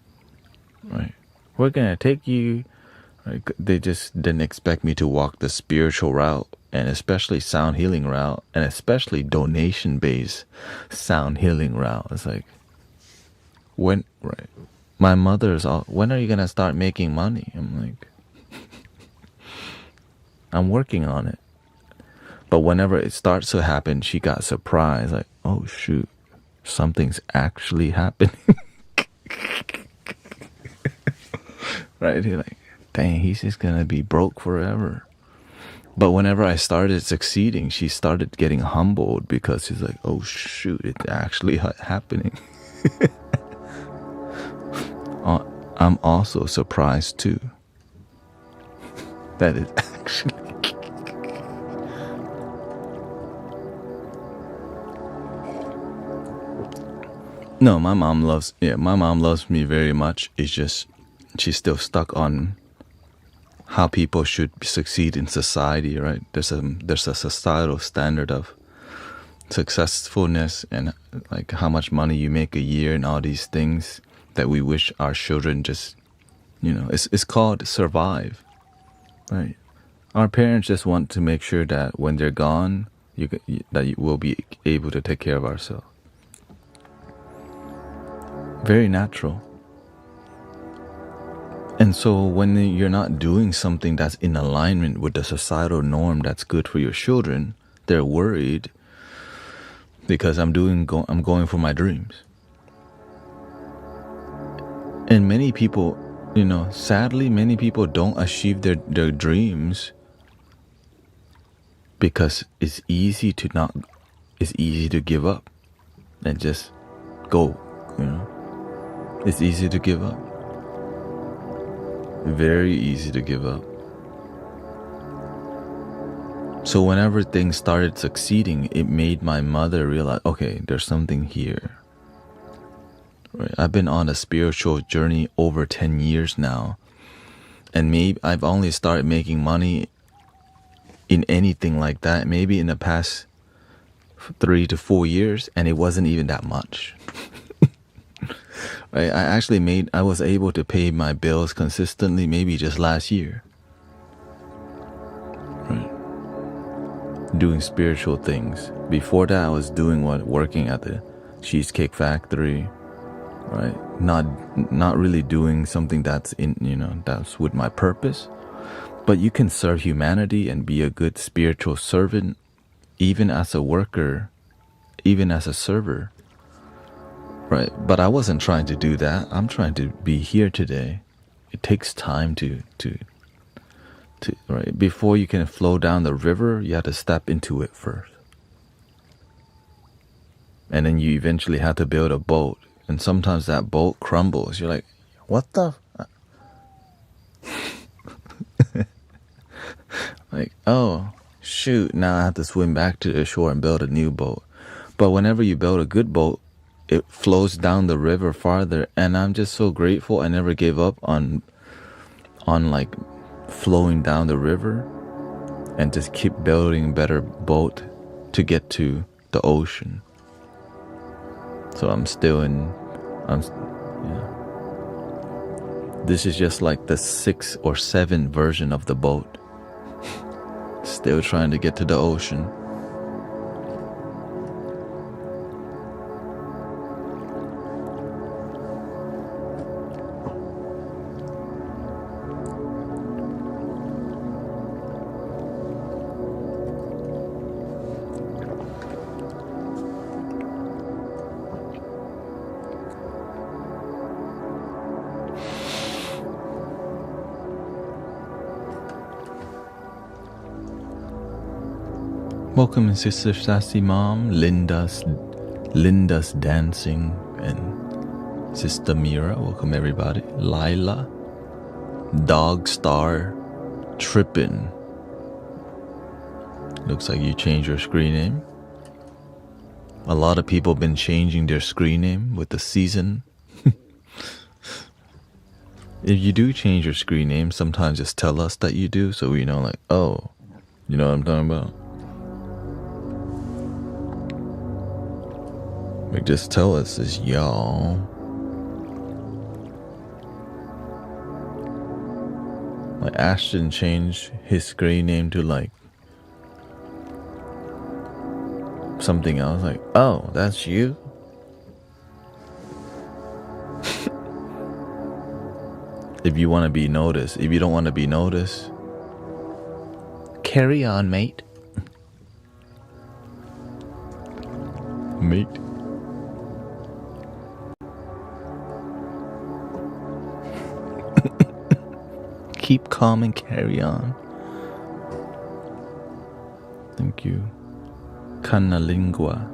right? We're gonna take you. Right? They just didn't expect me to walk the spiritual route, and especially sound healing route, and especially donation-based sound healing route. It's like, when, right? My mother's all, when are you gonna start making money? I'm like, I'm working on it. But whenever it starts to happen, she got surprised, like, oh shoot, something's actually happening. Right? You're like, dang, he's just gonna be broke forever. But whenever I started succeeding, she started getting humbled because she's like, oh shoot, it's actually happening. I'm also surprised too. That is actually. No, my mom loves me very much. It's just she's still stuck on how people should succeed in society, right? There's a societal standard of successfulness and like how much money you make a year and all these things that we wish our children just, you know, it's called survive, right? Our parents just want to make sure that when they're gone, that you will be able to take care of ourselves. Very natural. And so when you're not doing something that's in alignment with the societal norm that's good for your children, they're worried because I'm going for my dreams. And many people, you know, sadly, many people don't achieve their dreams because it's easy to give up and just go, you know. It's easy to give up. Very easy to give up. So whenever things started succeeding, it made my mother realize, okay, there's something here. Right? I've been on a spiritual journey over 10 years now. And maybe I've only started making money in anything like that, maybe in the past 3 to 4 years, and it wasn't even that much. Right? I was able to pay my bills consistently maybe just last year. Right? doing spiritual things. Before that, I was doing working at the Cheesecake Factory, right? Not really doing something that's that's with my purpose. But you can serve humanity and be a good spiritual servant, even as a worker, even as a server, right? But I wasn't trying to do that. I'm trying to be here today. It takes time to right? Before you can flow down the river, you have to step into it first. And then you eventually have to build a boat. And sometimes that boat crumbles. You're like, what the? Like, oh, shoot, now I have to swim back to the shore and build a new boat. But whenever you build a good boat, it flows down the river farther. And I'm just so grateful I never gave up on like flowing down the river and just keep building a better boat to get to the ocean. So I'm still this is just like the 6 or 7 version of the boat. Still trying to get to the ocean. Welcome, Sister Sassy Mom, Linda's dancing, and Sister Mira. Welcome everybody. Lila, Dog Star, Trippin'. Looks like you changed your screen name. A lot of people been changing their screen name with the season. If you do change your screen name, sometimes just tell us that you do, so we know, like, oh, you know what I'm talking about. Like, just tell us it's y'all. Like, Ashton changed his screen name to like something else. Like, oh, that's you? If you want to be noticed. If you don't want to be noticed, carry on, mate. Mate. Keep calm and carry on. Thank you. Canalingua.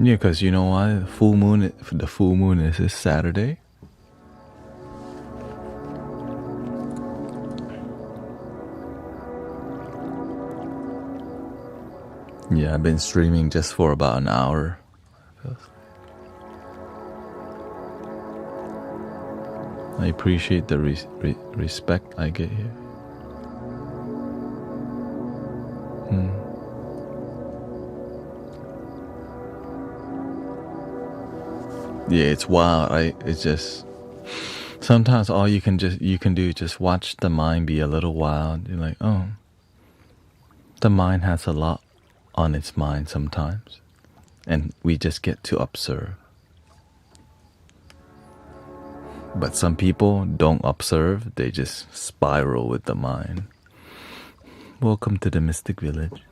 Yeah, because you know why? The full moon is this Saturday. Yeah, I've been streaming just for about an hour. I appreciate the respect I get here. Yeah, it's wild, right? It's just sometimes all you can do is just watch the mind be a little wild. You're like, oh, the mind has a lot on its mind sometimes, and we just get to observe. But some people don't observe, they just spiral with the mind. Welcome to the Mystic Village.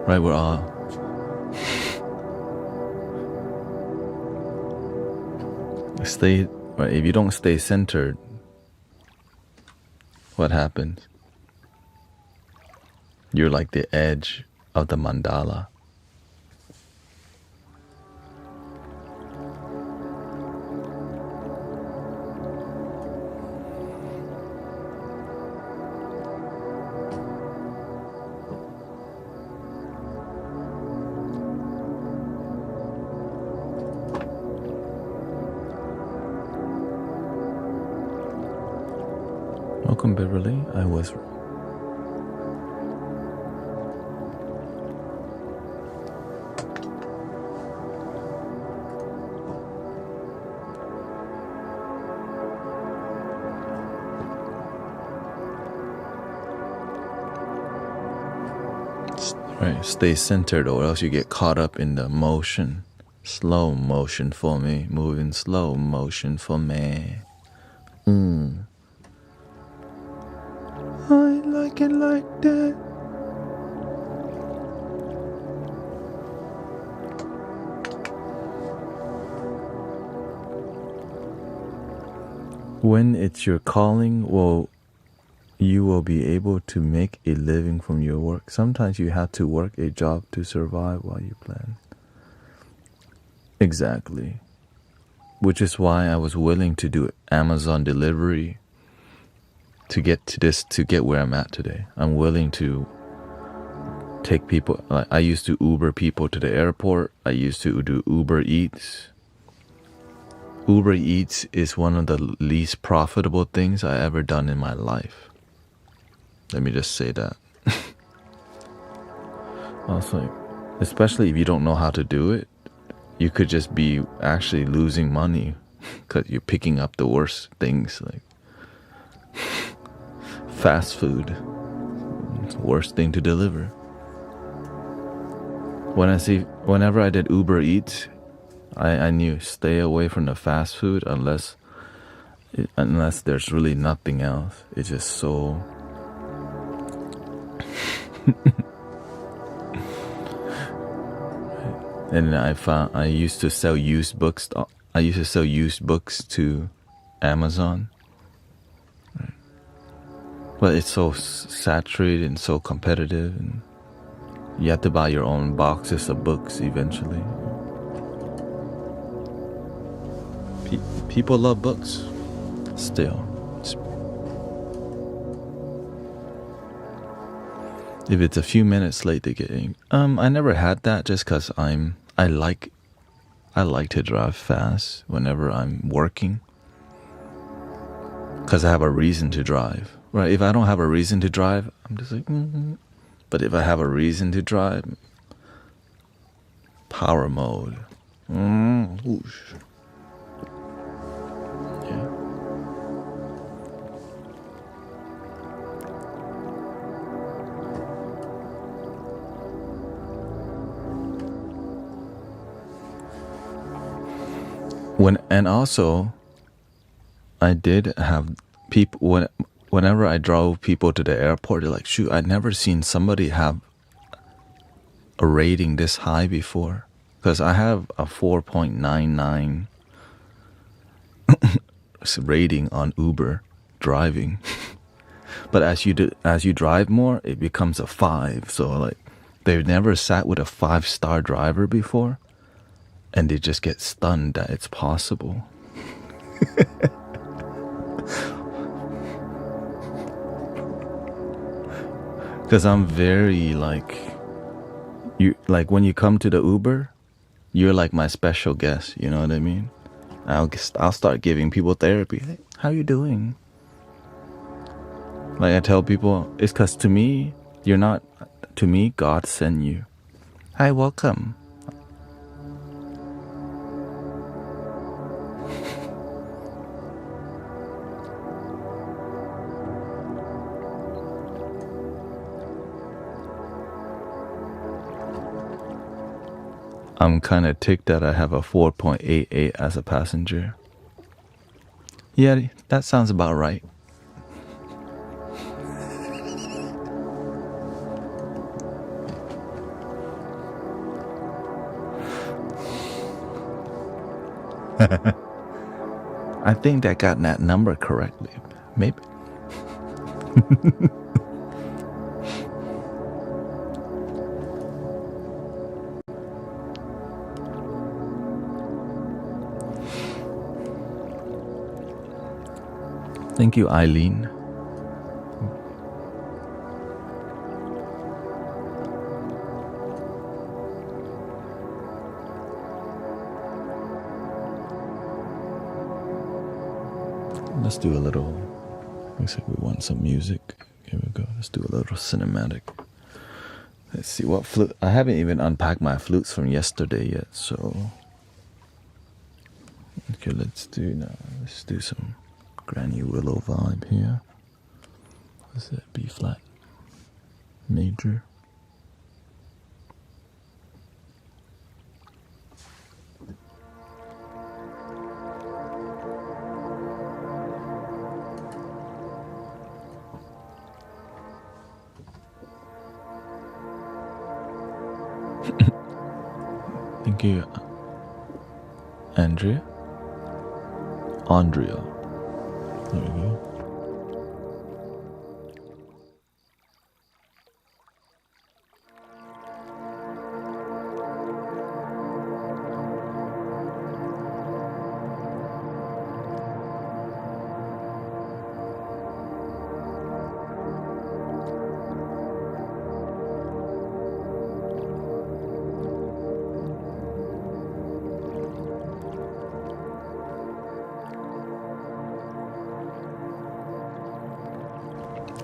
Right, we're all stay, right? If you don't stay centered, what happens? You're like the edge of the mandala. Welcome, Beverly. I was... Right, stay centered or else you get caught up in the motion. Slow motion for me, moving slow motion for me. I like it like that. When it's your calling, well, you will be able to make a living from your work. Sometimes you have to work a job to survive while you plan. Exactly. Which is why I was willing to do Amazon delivery to get where I'm at today. I'm willing to take people. I used to Uber people to the airport. I used to do Uber Eats. Uber Eats is one of the least profitable things I ever done in my life. Let me just say that. I was like, especially if you don't know how to do it, you could just be actually losing money because you're picking up the worst things like fast food. It's the worst thing to deliver. Whenever I did Uber Eats, I knew stay away from the fast food unless there's really nothing else. It's just so. And I used to sell used books. I used to sell used books to Amazon. Right. But it's so saturated and so competitive, and you have to buy your own boxes of books eventually. People love books still. If it's a few minutes late to get in, I never had that just because I like to drive fast whenever I'm working because I have a reason to drive. Right? If I don't have a reason to drive, I'm just like, But if I have a reason to drive, power mode. Whoosh. Yeah. And also, I did have people whenever I drove people to the airport, they're like, shoot, I'd never seen somebody have a rating this high before. Because I have a 4.99 rating on Uber driving. But as you drive more, it becomes a 5. So like they've never sat with a 5-star driver before. And they just get stunned that it's possible. Because I'm very when you come to the Uber, you're like my special guest. You know what I mean? I'll start giving people therapy. Hey, how you doing? Like I tell people, it's because to me, you're not. To me, God sent you. Hi, welcome. I'm kind of ticked that I have a 4.88 as a passenger. Yeah, that sounds about right. I think I got that number correctly. Maybe. Thank you, Eileen. Let's do a little. Looks like we want some music. Here we go. Let's do a little cinematic. Let's see what flute. I haven't even unpacked my flutes from yesterday yet, so. Okay, let's do some Granny Willow vibe here. What's that? B flat major. Thank you, Andrea. There we go.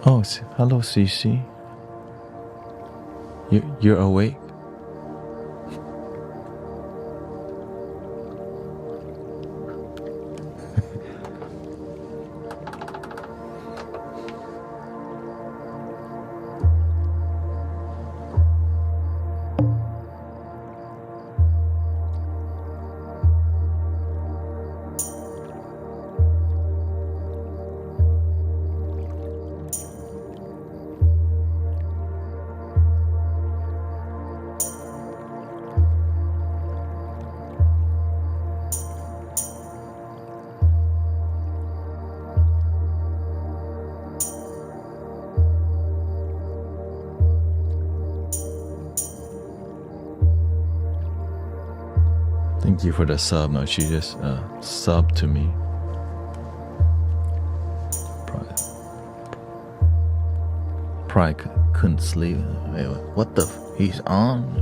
Oh, hello, Cece. You're awake? Thank you for the sub. No, she just subbed to me. Probably couldn't sleep. Wait, what the? He's on.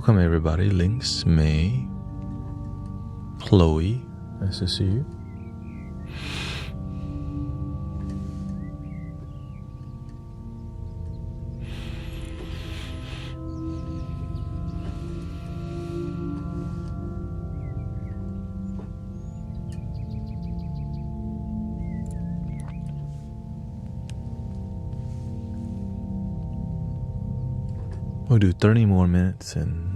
Welcome everybody. Links, May, Chloe, nice to see you. We'll do 30 more minutes and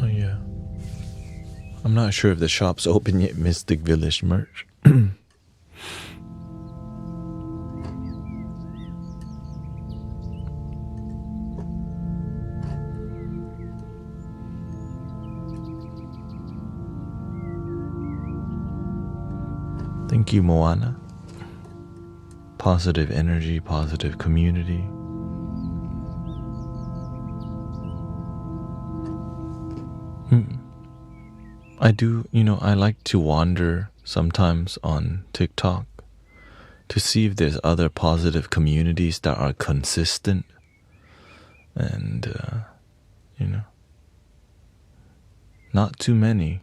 oh yeah. I'm not sure if the shop's open yet, Mystic Village merch. Thank you, Moana. Positive energy, positive community. I do, I like to wander sometimes on TikTok to see if there's other positive communities that are consistent and, not too many,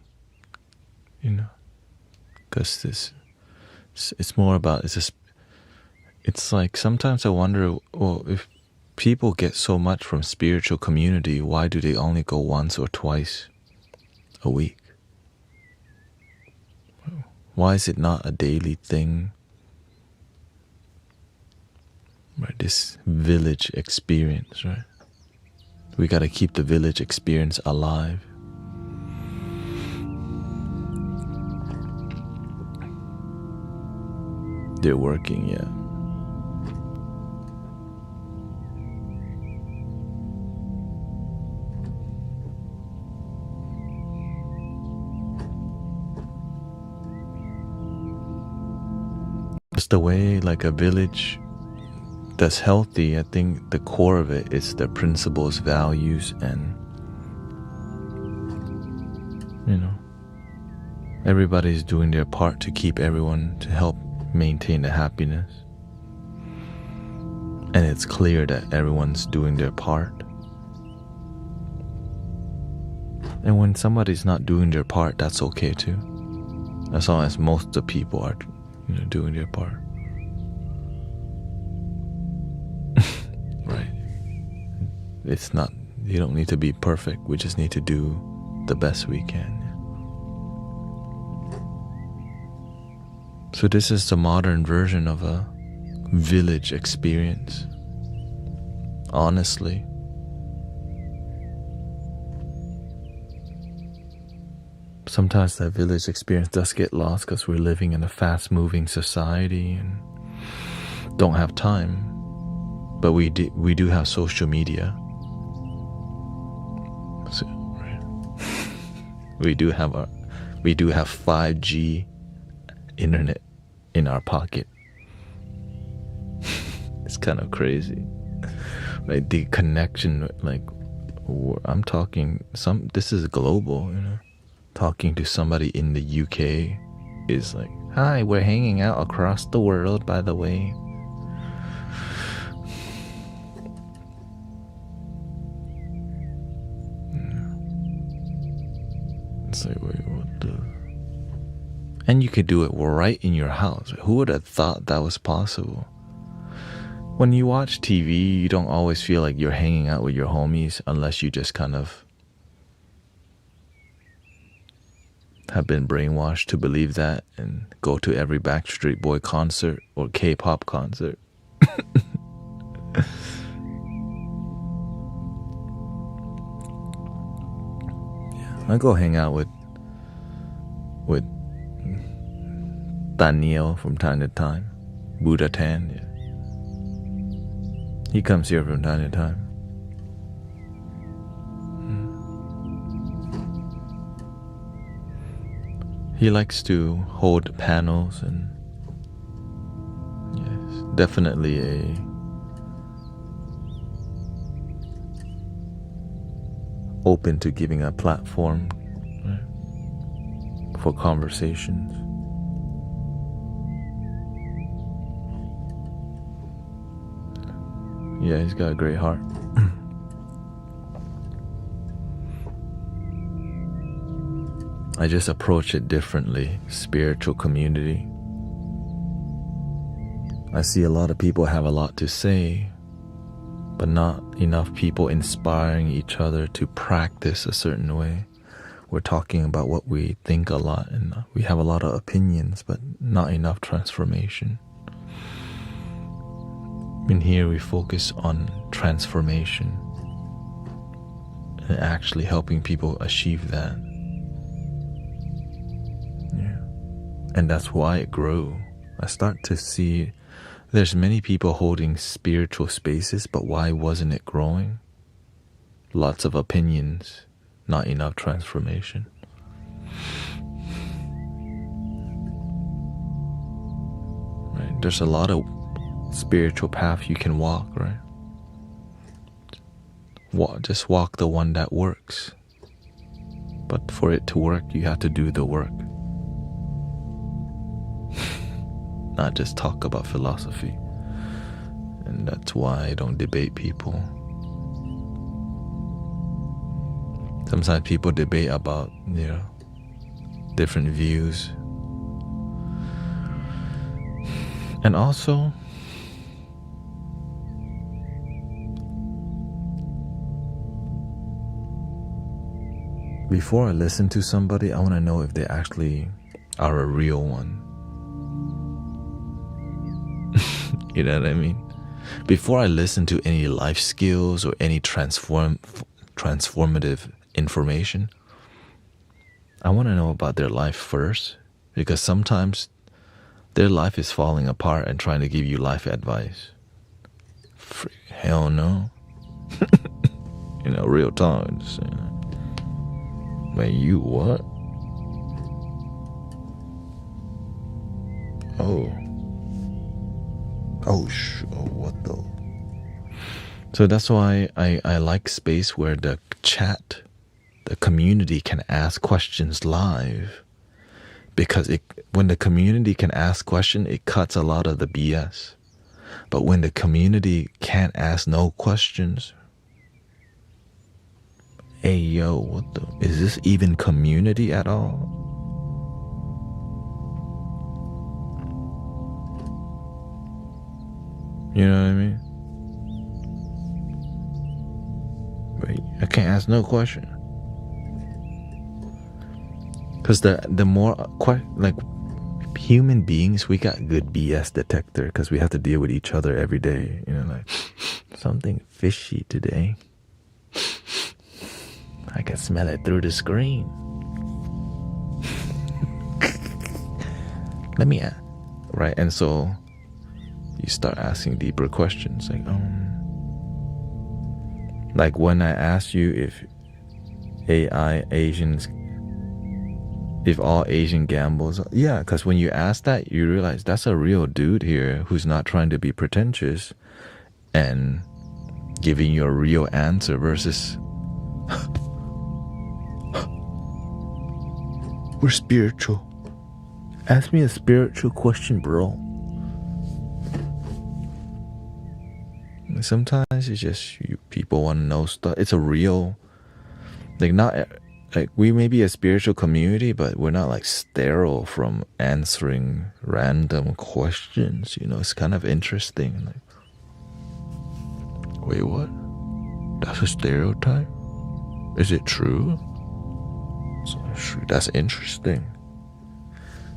because it's more about, it's like sometimes I wonder, well, if people get so much from spiritual community, why do they only go once or twice a week? Why is it not a daily thing? Right, this village experience, right? We gotta keep the village experience alive. They're working, yeah. It's the way, like a village that's healthy, I think the core of it is the principles, values, and, everybody's doing their part to keep everyone, to help maintain the happiness. And it's clear that everyone's doing their part. And when somebody's not doing their part, that's okay too. As long as most of the people are, doing their part. Right. It's not, you don't need to be perfect. We just need to do the best we can. So this is the modern version of a village experience. Honestly. Sometimes that village experience does get lost because we're living in a fast-moving society and don't have time. But we do have social media. So, right. we do have 5G internet in our pocket. It's kind of crazy. Like the connection, like I'm talking this is global, Talking to somebody in the UK is like, hi, we're hanging out across the world, by the way. It's like, wait, what the? And you could do it right in your house. Who would have thought that was possible? When you watch TV, you don't always feel like you're hanging out with your homies unless you just kind of have been brainwashed to believe that and go to every Backstreet Boy concert or K-pop concert. Yeah, I go hang out with Daniel from time to time. Buddha Tan, yeah. He comes here from time to time. He likes to hold panels, and yes, definitely open to giving a platform, right, for conversations. Yeah, he's got a great heart. I just approach it differently. Spiritual community. I see a lot of people have a lot to say, but not enough people inspiring each other to practice a certain way. We're talking about what we think a lot, and we have a lot of opinions, but not enough transformation. In here we focus on transformation and actually helping people achieve that. Yeah. And that's why it grew. I start to see there's many people holding spiritual spaces, but why wasn't it growing? Lots of opinions, not enough transformation. Right? There's a lot of spiritual path you can walk, right? Just walk the one that works. But for it to work, you have to do the work. Not just talk about philosophy. And that's why I don't debate people. Sometimes people debate about, different views. And also, before I listen to somebody, I want to know if they actually are a real one. You know what I mean? Before I listen to any life skills or any transformative information, I want to know about their life first, because sometimes their life is falling apart and trying to give you life advice. Hell no. Real talk. Man, you what? Oh, what the? So that's why I like space where the community can ask questions live. Because when the community can ask questions, it cuts a lot of the BS. But when the community can't ask no questions, hey yo, what the? Is this even community at all? You know what I mean? Wait, I can't ask no question. Because the more, human beings, we got good BS detector because we have to deal with each other every day. Something fishy today. I can smell it through the screen. Let me ask. Right, and so you start asking deeper questions. Like when I asked you if if all Asian gambles, yeah, because when you ask that, you realize that's a real dude here who's not trying to be pretentious and giving you a real answer versus we're spiritual. Ask me a spiritual question, bro. Sometimes it's just people want to know stuff. It's a real, we may be a spiritual community, but we're not sterile from answering random questions. It's kind of interesting. Wait, what? That's a stereotype? Is it true? That's interesting.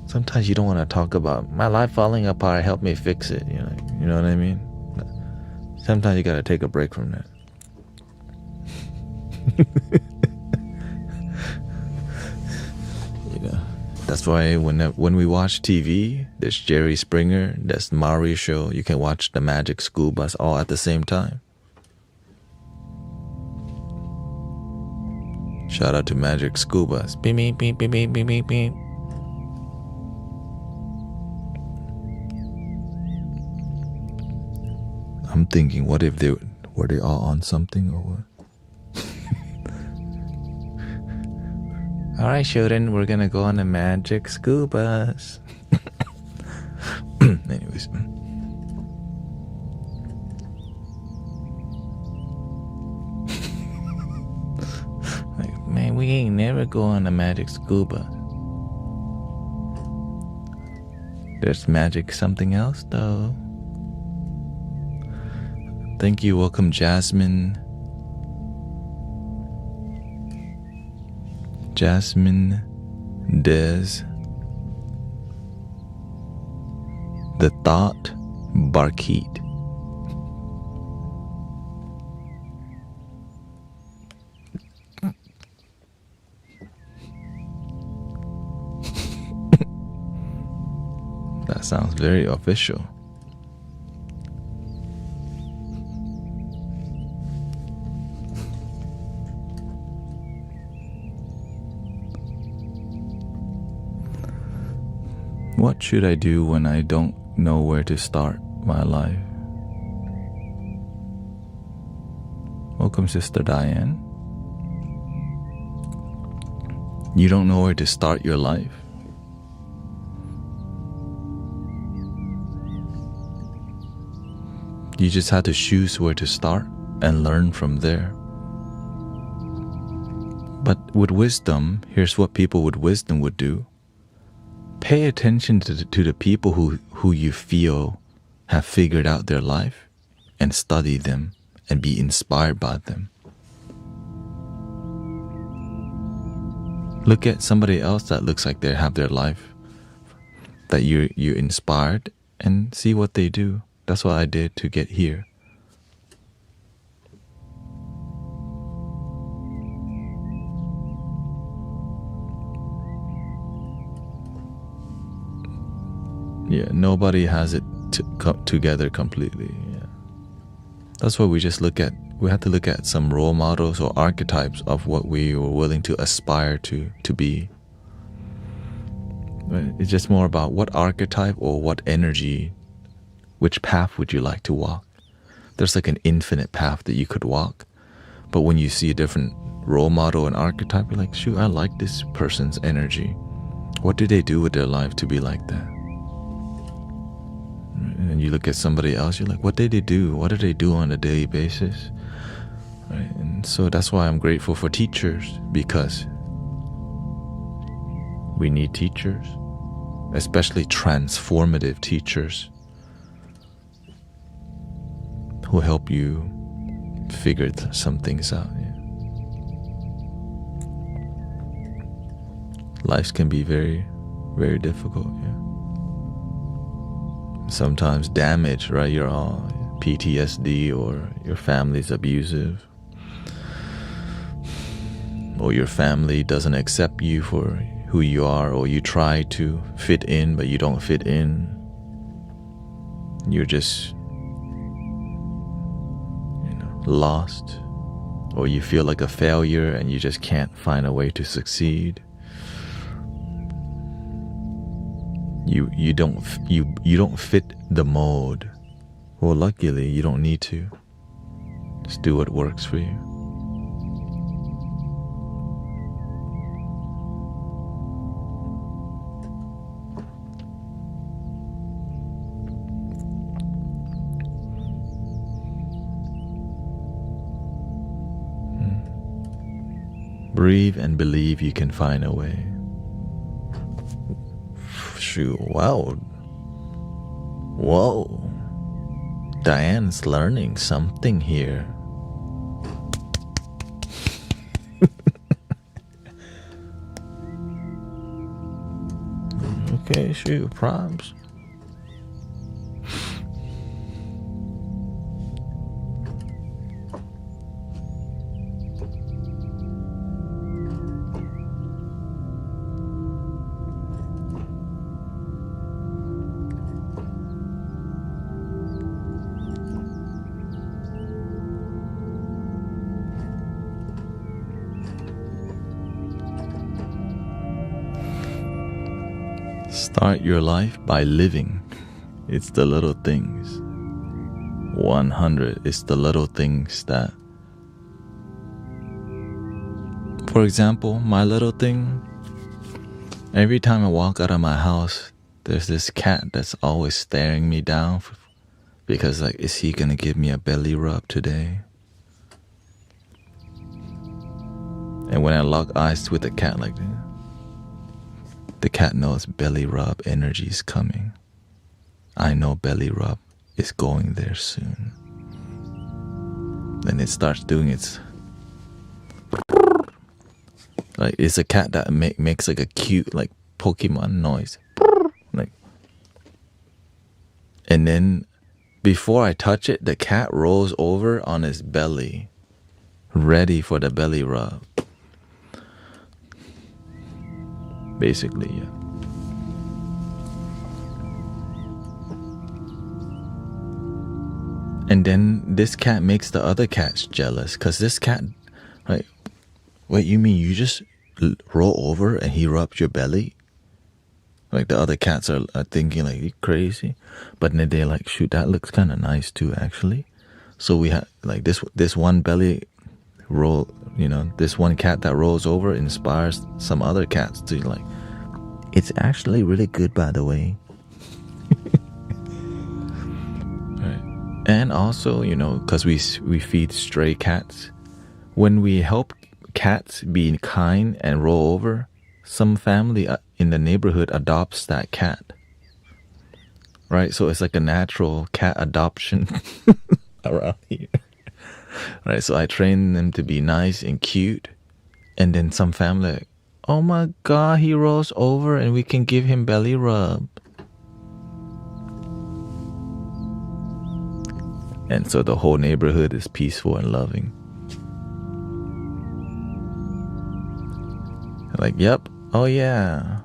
Sometimes you don't want to talk about my life falling apart, help me fix it. You know what I mean? Sometimes you gotta take a break from that. That's why when we watch TV, there's Jerry Springer, there's Maury show. You can watch the Magic School Bus all at the same time. Shout out to Magic School Bus. Beep, beep, beep, beep, beep, beep, beep, beep. I'm thinking, what if were they all on something or what? Alright, children, we're gonna go on a magic school bus. Anyways. Like, man, we ain't never go on a magic school bus. There's magic something else, though. Thank you, welcome Jasmine. Jasmine, Des, The Thought, Barkeet. That sounds very official. What should I do when I don't know where to start my life? Welcome, Sister Diane. You don't know where to start your life? You just have to choose where to start and learn from there. But with wisdom, here's what people with wisdom would do. Pay attention to the people who you feel have figured out their life and study them and be inspired by them. Look at somebody else that looks like they have their life that you inspired and see what they do. That's what I did to get here. Yeah, nobody has it together completely. Yeah. That's why we just look at, we have to look at some role models or archetypes of what we were willing to aspire to be. It's just more about what archetype or what energy, which path would you like to walk? There's like an infinite path that you could walk. But when you see a different role model and archetype, you're like, shoot, I like this person's energy. What did they do with their life to be like that? And you look at somebody else, you're like, what did they do? What do they do on a daily basis? Right? And so that's why I'm grateful for teachers, because we need teachers, especially transformative teachers who help you figure some things out. Yeah. Life can be very, very difficult. Yeah. Sometimes damage, right? You're all PTSD, or your family's abusive, or your family doesn't accept you for who you are, or you try to fit in but you don't fit in. You're just, lost, or you feel like a failure and you just can't find a way to succeed. You don't fit the mold. Well, luckily you don't need to. Just do what works for you. Breathe and believe you can find a way. Shoot, wow. Whoa. Diane's learning something here. Okay, shoot, props. Start your life by living. It's the little things. 100 is the little things that, for example, my little thing Every time I walk out of my house, there's this cat that's always staring me down because, like, is he gonna give me a belly rub today? And when I lock eyes with a cat like that, the cat knows belly rub energy is coming. I know belly rub is going there soon. Then it starts doing its, like, it's a cat that makes like a cute, like, Pokemon noise, like. And then before I touch it, the cat rolls over on his belly, ready for the belly rub. Basically, yeah. And then this cat makes the other cats jealous, because this cat, like, wait, you mean you just roll over and he rubs your belly? Like, the other cats are thinking, like, you crazy? But then they're like, shoot, that looks kind of nice too, actually. So we have, like, this one belly roll, you know, this one cat that rolls over inspires some other cats to, like, it's actually really good, by the way. Right. And also, you know, because we feed stray cats, when we help cats be kind and roll over, some family in the neighborhood adopts that cat. Right? So it's like a natural cat adoption around here. Right? So I train them to be nice and cute. And then some family, like, oh my God, he rolls over and we can give him belly rub. And so the whole neighborhood is peaceful and loving. Like, yep, oh yeah,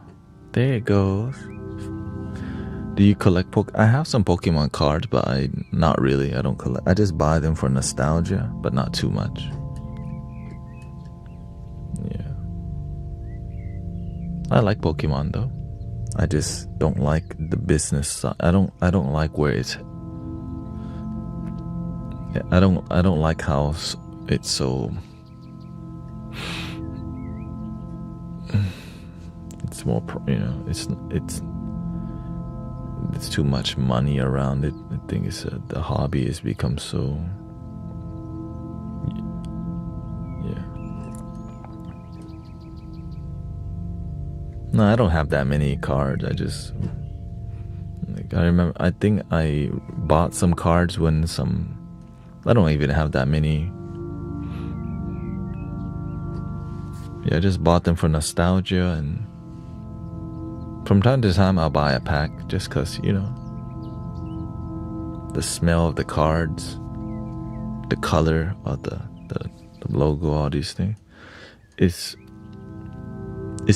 there it goes. Do you collect I have some Pokemon cards, but not really. I don't collect. I just buy them for nostalgia, but not too much. Yeah. I like Pokemon though. I just don't like the business side. I don't like where it's. I don't like how it's so. It's more, you know, it's too much money around it. I think it's the hobby has become so. Yeah. No, I don't have that many cards. I just, like, I remember, I think I bought some cards when I don't even have that many. Yeah, I just bought them for nostalgia, and from time to time I'll buy a pack just because, you know, the smell of the cards, the color of the logo, all these things. It's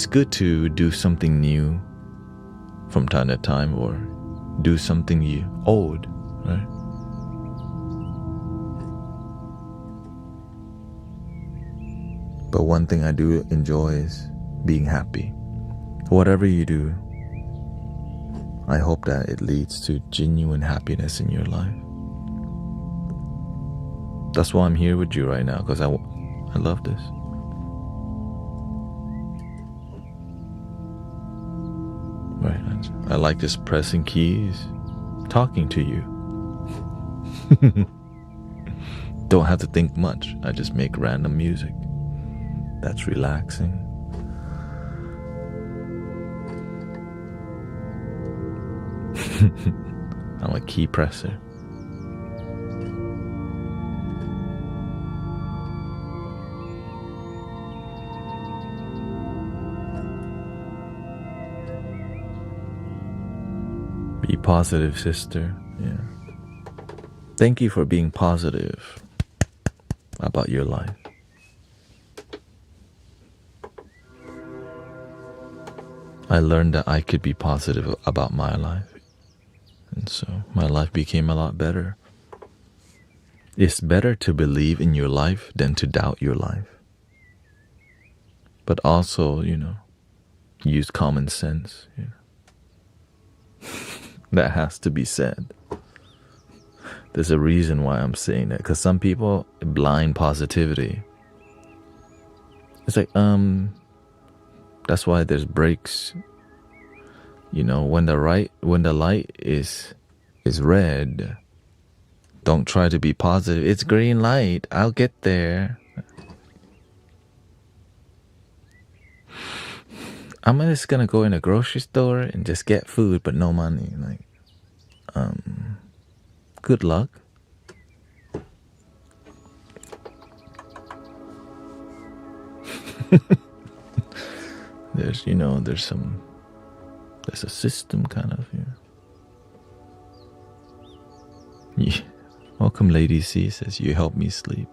good to do something new from time to time, or do something old, right? But one thing I do enjoy is being happy. Whatever you do, I hope that it leads to genuine happiness in your life. That's why I'm here with you right now, because I love this. Right. I like just pressing keys, talking to you. Don't have to think much. I just make random music. That's relaxing. I'm a key presser. Be positive, sister. Yeah. Thank you for being positive about your life. I learned that I could be positive about my life. And so my life became a lot better. It's better to believe in your life than to doubt your life. But also, you know, use common sense. You know. That has to be said. There's a reason why I'm saying that. Because some people, blind positivity. It's like, That's why there's breaks. You know, when the light is red, don't try to be positive. It's green light. I'll get there. I'm just gonna go in a grocery store and just get food, but no money. Like, good luck. There's a system kind of here. Yeah. Welcome, Lady C says you help me sleep.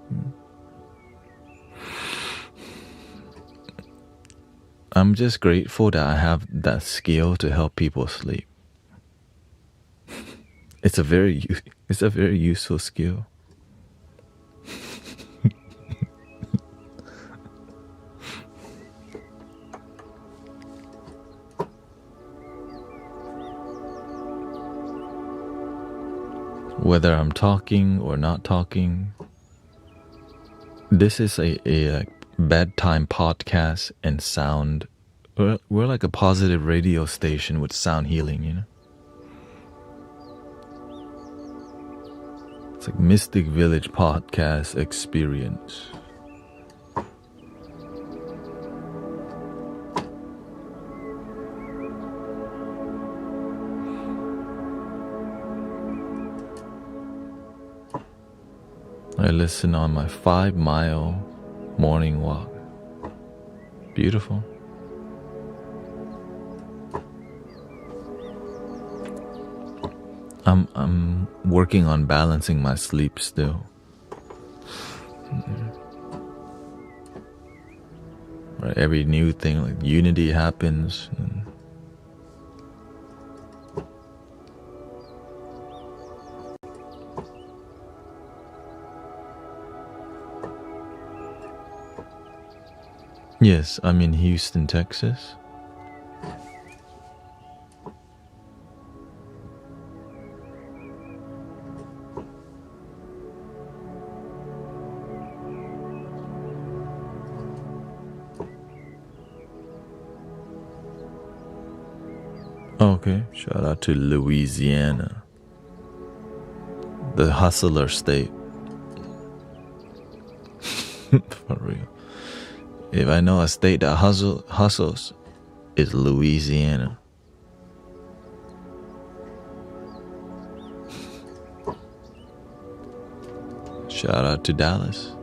I'm just grateful that I have that skill to help people sleep. It's a very useful skill. Whether I'm talking or not talking, this is a bedtime podcast and sound. We're like a positive radio station with sound healing, you know? It's like Mystic Village podcast experience. I listen on my 5-mile morning walk. Beautiful. I'm working on balancing my sleep still. Right, every new thing, like unity happens. Yes, I'm in Houston, Texas. Okay, shout out to Louisiana, the hustler state. For real. If I know a state that hustles, it's Louisiana. Shout out to Dallas.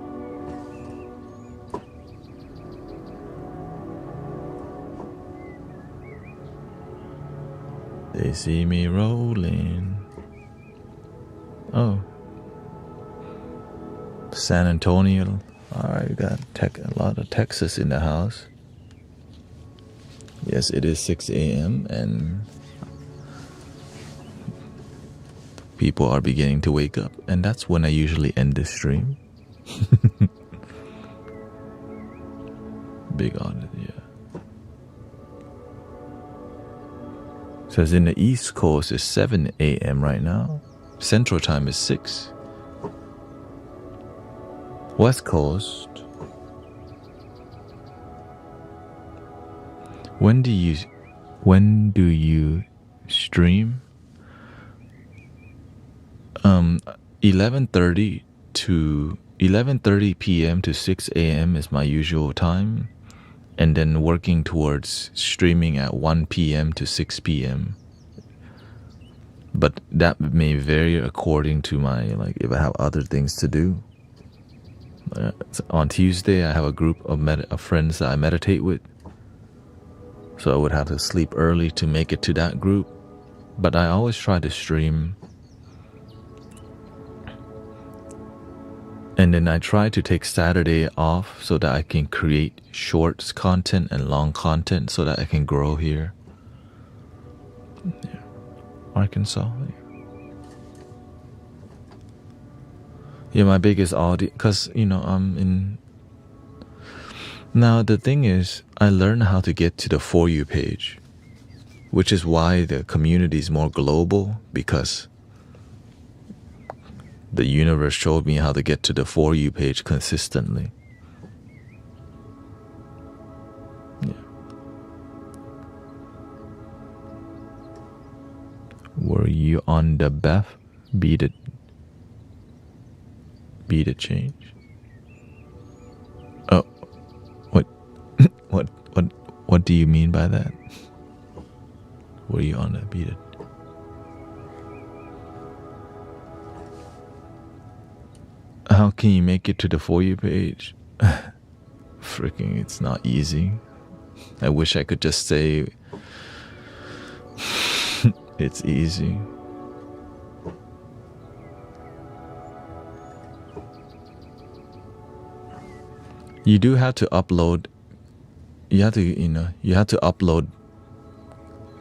They see me rolling. Oh. San Antonio. Alright, we got a lot of Texas in the house. Yes, it is 6 a.m. and people are beginning to wake up. And that's when I usually end the stream. Big audit, yeah. Says in the East Coast it's 7 a.m. right now. Central Time is 6. West Coast. When do you stream? 11:30 to 11:30 p.m. to 6 a.m. is my usual time, and then working towards streaming at 1 p.m. to 6 p.m. But that may vary according to my, like, if I have other things to do. On Tuesday, I have a group of friends that I meditate with. So I would have to sleep early to make it to that group. But I always try to stream. And then I try to take Saturday off so that I can create shorts content and long content so that I can grow here. Yeah. Arkansas. Yeah, my biggest audience, because, I'm in... Now, the thing is, I learned how to get to the For You page, which is why the community is more global, because the universe showed me how to get to the For You page consistently. Yeah. Were you on the Beth beaded change? Oh, what what do you mean by that? Were you on the beaded? How can you make it to the For You page? Freaking, it's not easy. I wish I could just say it's easy. You do have to upload. You have to upload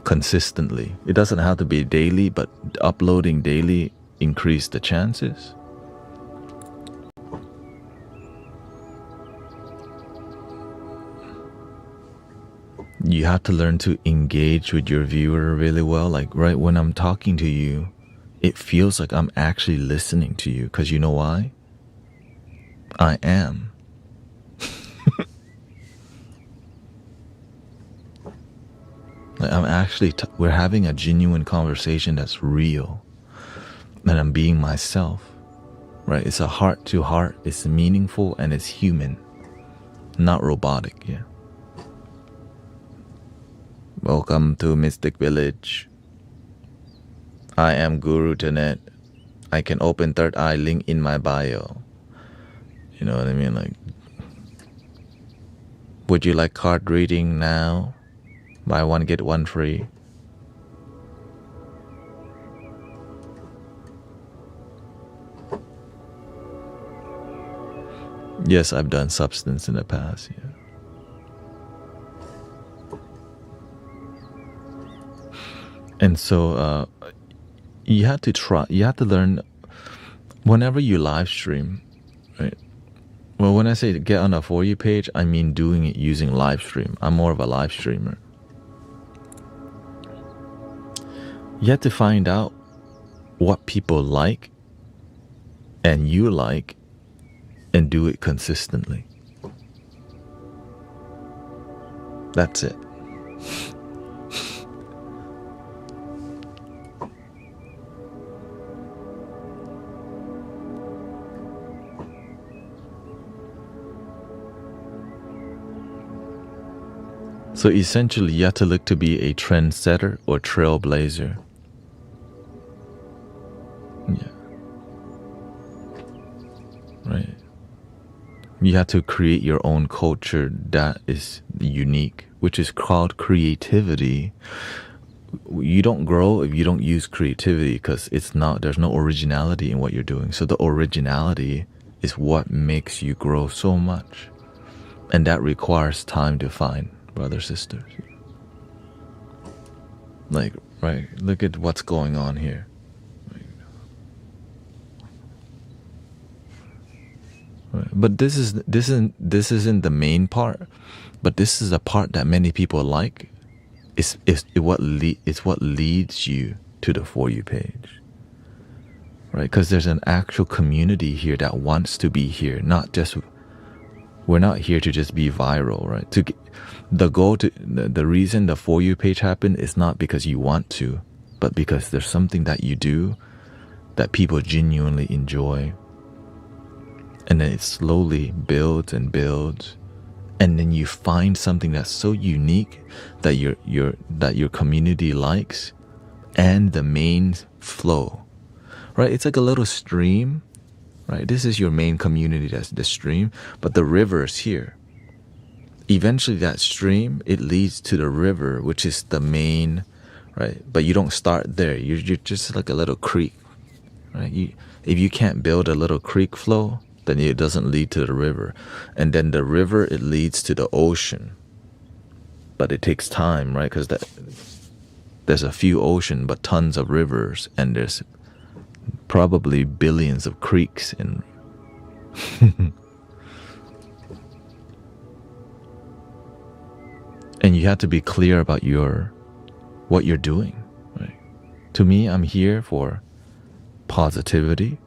consistently. It doesn't have to be daily, but uploading daily increase the chances. You have to learn to engage with your viewer really well. Like right when I'm talking to you, it feels like I'm actually listening to you, because you know why? I am. Like I'm actually, we're having a genuine conversation that's real, and I'm being myself, right? It's a heart to heart, it's meaningful, and it's human, not robotic, yeah. Welcome to Mystic Village. I am Guru Thanet. I can open third eye, link in my bio. You know what I mean? Like, would you like card reading now? Buy one, get one free. Yes, I've done substance in the past, yeah. And so you have to learn whenever you live stream, right? Well, when I say get on a For You page, I mean doing it using live stream. I'm more of a live streamer. You have to find out what people like and you like and do it consistently. That's it. So essentially, you have to look to be a trendsetter or trailblazer. Yeah. Right. You have to create your own culture that is unique, which is called creativity. You don't grow if you don't use creativity, because there's no originality in what you're doing. So the originality is what makes you grow so much. And that requires time to find, brothers, sisters. Like, right, look at what's going on here. Right. But this isn't the main part, but this is a part that many people like. It's what leads you to the For You page, right? Because there's an actual community here that wants to be here, we're not here to just be viral, right? The reason the For You page happened is not because you want to, but because there's something that you do that people genuinely enjoy. And then it slowly builds and builds, and then you find something that's so unique that your community likes, and the main flow, right? It's like a little stream, right? This is your main community, that's the stream, but the river is here. Eventually that stream, it leads to the river, which is the main, right? But you don't start there. You're just like a little creek, right? If you can't build a little creek flow, then it doesn't lead to the river. And then the river, it leads to the ocean. But it takes time, right? Because there's a few oceans, but tons of rivers, and there's probably billions of creeks in. And you have to be clear about what you're doing, right? To me, I'm here for positivity,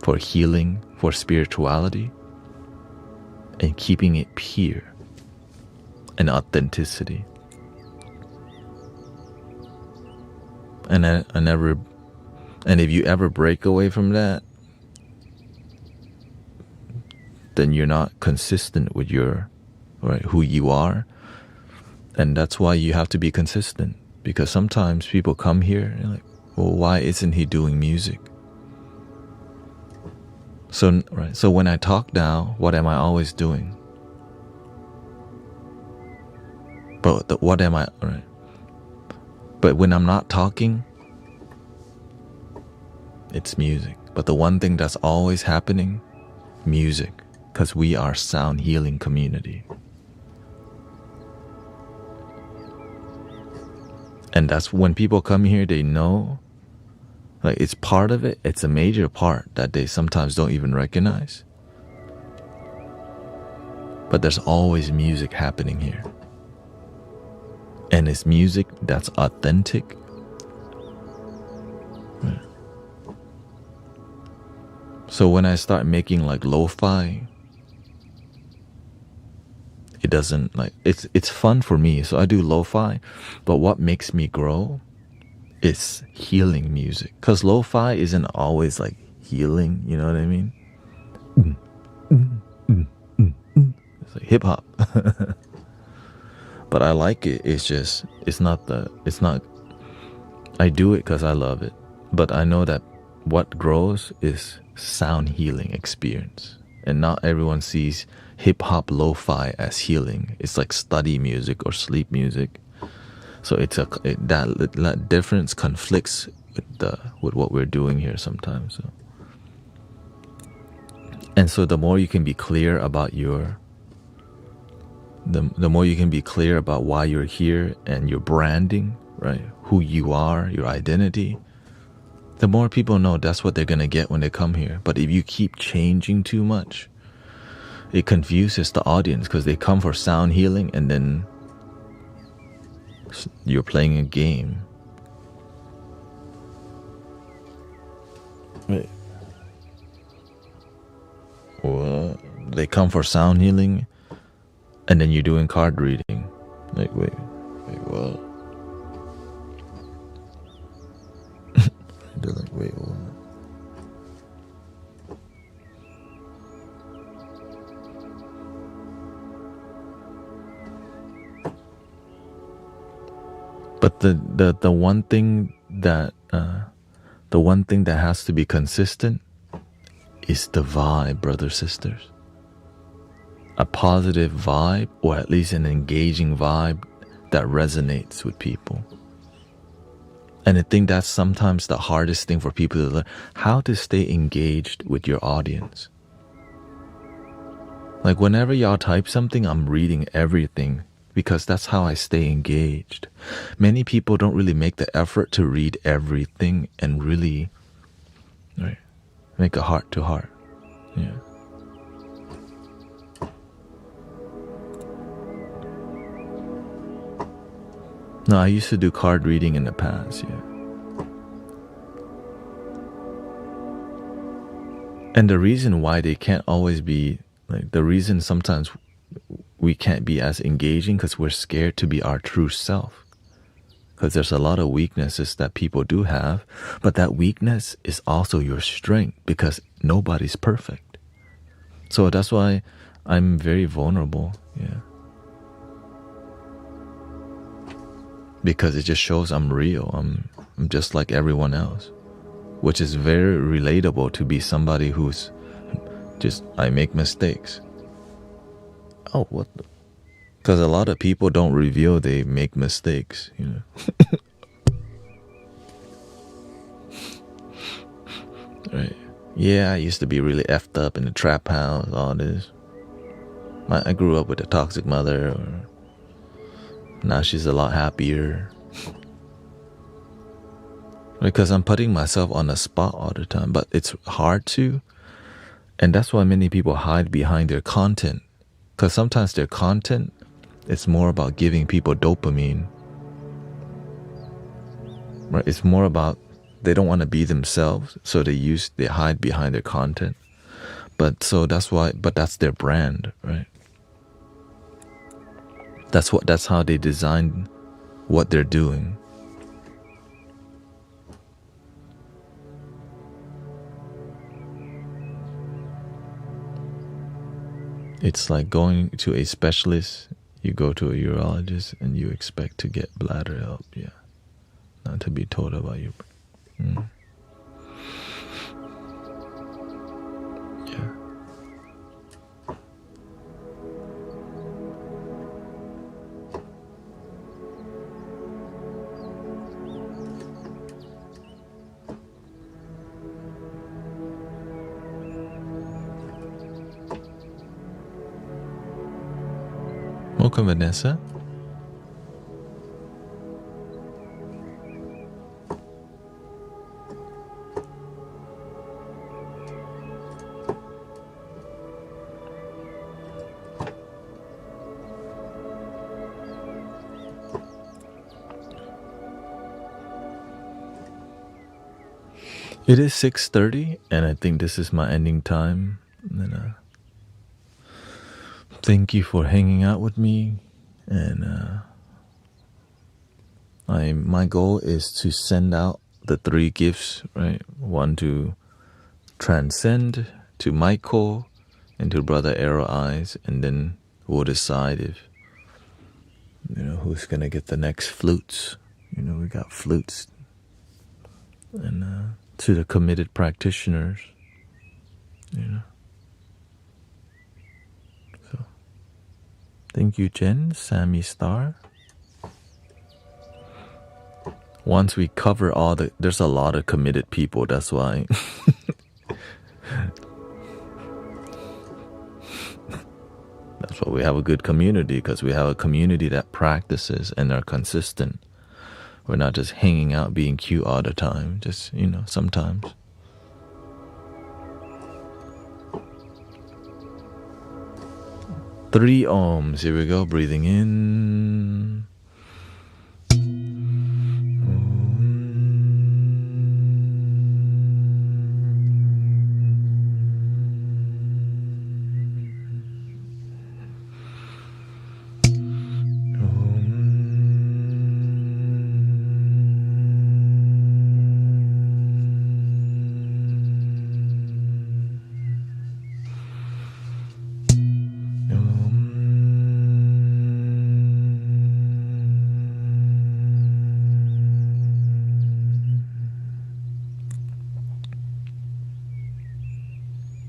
for healing, for spirituality, and keeping it pure, and authenticity. And I never, and if you ever break away from that, then you're not consistent with your, right, who you are. And that's why you have to be consistent, because sometimes people come here and like, well, why isn't he doing music? So, right, so when I talk now, what am I always doing? But what am I, right? But when I'm not talking, it's music. But the one thing that's always happening, music, because we are sound healing community. And that's when people come here, they know, like, it's part of it. It's a major part that they sometimes don't even recognize. But there's always music happening here. And it's music that's authentic. Right. So when I start making like lo-fi, it doesn't, like, it's fun for me. So I do lo-fi, but what makes me grow is healing music. Because lo-fi isn't always like healing, you know what I mean? It's like hip hop. But I like it. It's just, it's not, I do it because I love it. But I know that what grows is sound healing experience. And not everyone sees hip hop lo-fi as healing. It's like study music or sleep music. So that difference conflicts with what we're doing here sometimes. So. And so the more you can be clear about the more you can be clear about why you're here and your branding, right? Who you are, your identity, the more people know that's what they're going to get when they come here. But if you keep changing too much, it confuses the audience because they come for sound healing and then you're playing a game. Right. Well, they come for sound healing and then you're doing card reading. Like, wait, what? They're like, wait, what? But the one thing that has to be consistent is the vibe, brothers, sisters. A positive vibe, or at least an engaging vibe that resonates with people. And I think that's sometimes the hardest thing for people to learn, how to stay engaged with your audience. Like whenever y'all type something, I'm reading everything because that's how I stay engaged. Many people don't really make the effort to read everything and really, right, make a heart to heart. Yeah. No, I used to do card reading in the past, yeah. And the reason why they can't always be, like, the reason sometimes we can't be as engaging because we're scared to be our true self. Because there's a lot of weaknesses that people do have, but that weakness is also your strength because nobody's perfect. So that's why I'm very vulnerable, yeah. Because it just shows I'm real. I'm just like everyone else, which is very relatable to be somebody who's just, I make mistakes. Oh, what the? Because a lot of people don't reveal they make mistakes, you know. Right. Yeah, I used to be really effed up in the trap house, all this. I grew up with a toxic mother, or now she's a lot happier. Because I'm putting myself on the spot all the time, but it's hard to. And that's why many people hide behind their content. Because sometimes their content, it's more about giving people dopamine. Right? It's more about they don't want to be themselves, so they hide behind their content. But that's their brand, right? That's how they design what they're doing. It's like going to a specialist. You go to a urologist and you expect to get bladder help. Yeah, not to be told about you. Yeah. Welcome, Vanessa. It is 6:30, and I think this is my ending time. And thank you for hanging out with me. And my goal is to send out the 3 gifts, right? One to Transcend, to Michael, and to Brother Arrow Eyes, and then we'll decide if who's gonna get the next flutes. We got flutes, and to the committed practitioners, So, thank you, Jen, Sammy Star. Once we cover there's a lot of committed people. That's why. That's why we have a good community, because we have a community that practices and are consistent. We're not just hanging out being cute all the time, just, sometimes. Three ohms. Here we go. Breathing in.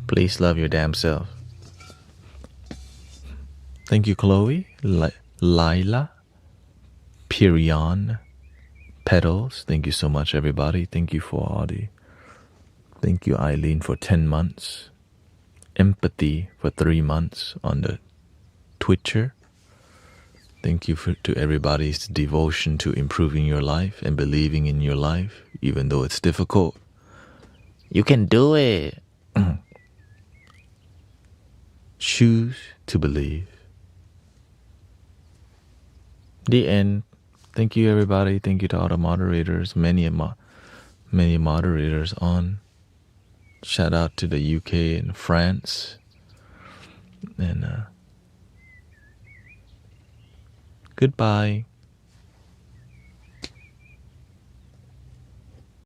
Please love your damn self. Thank you, Chloe, Lila, Pirion, Petals. Thank you so much, everybody. Thank you for Audie. Thank you, Eileen, for 10 months. Empathy for 3 months on the Twitcher. Thank you to everybody's devotion to improving your life and believing in your life, even though it's difficult. You can do it. Choose to believe. The end. Thank you, everybody. Thank you to all the moderators. Many moderators on. Shout out to the UK and France. And goodbye.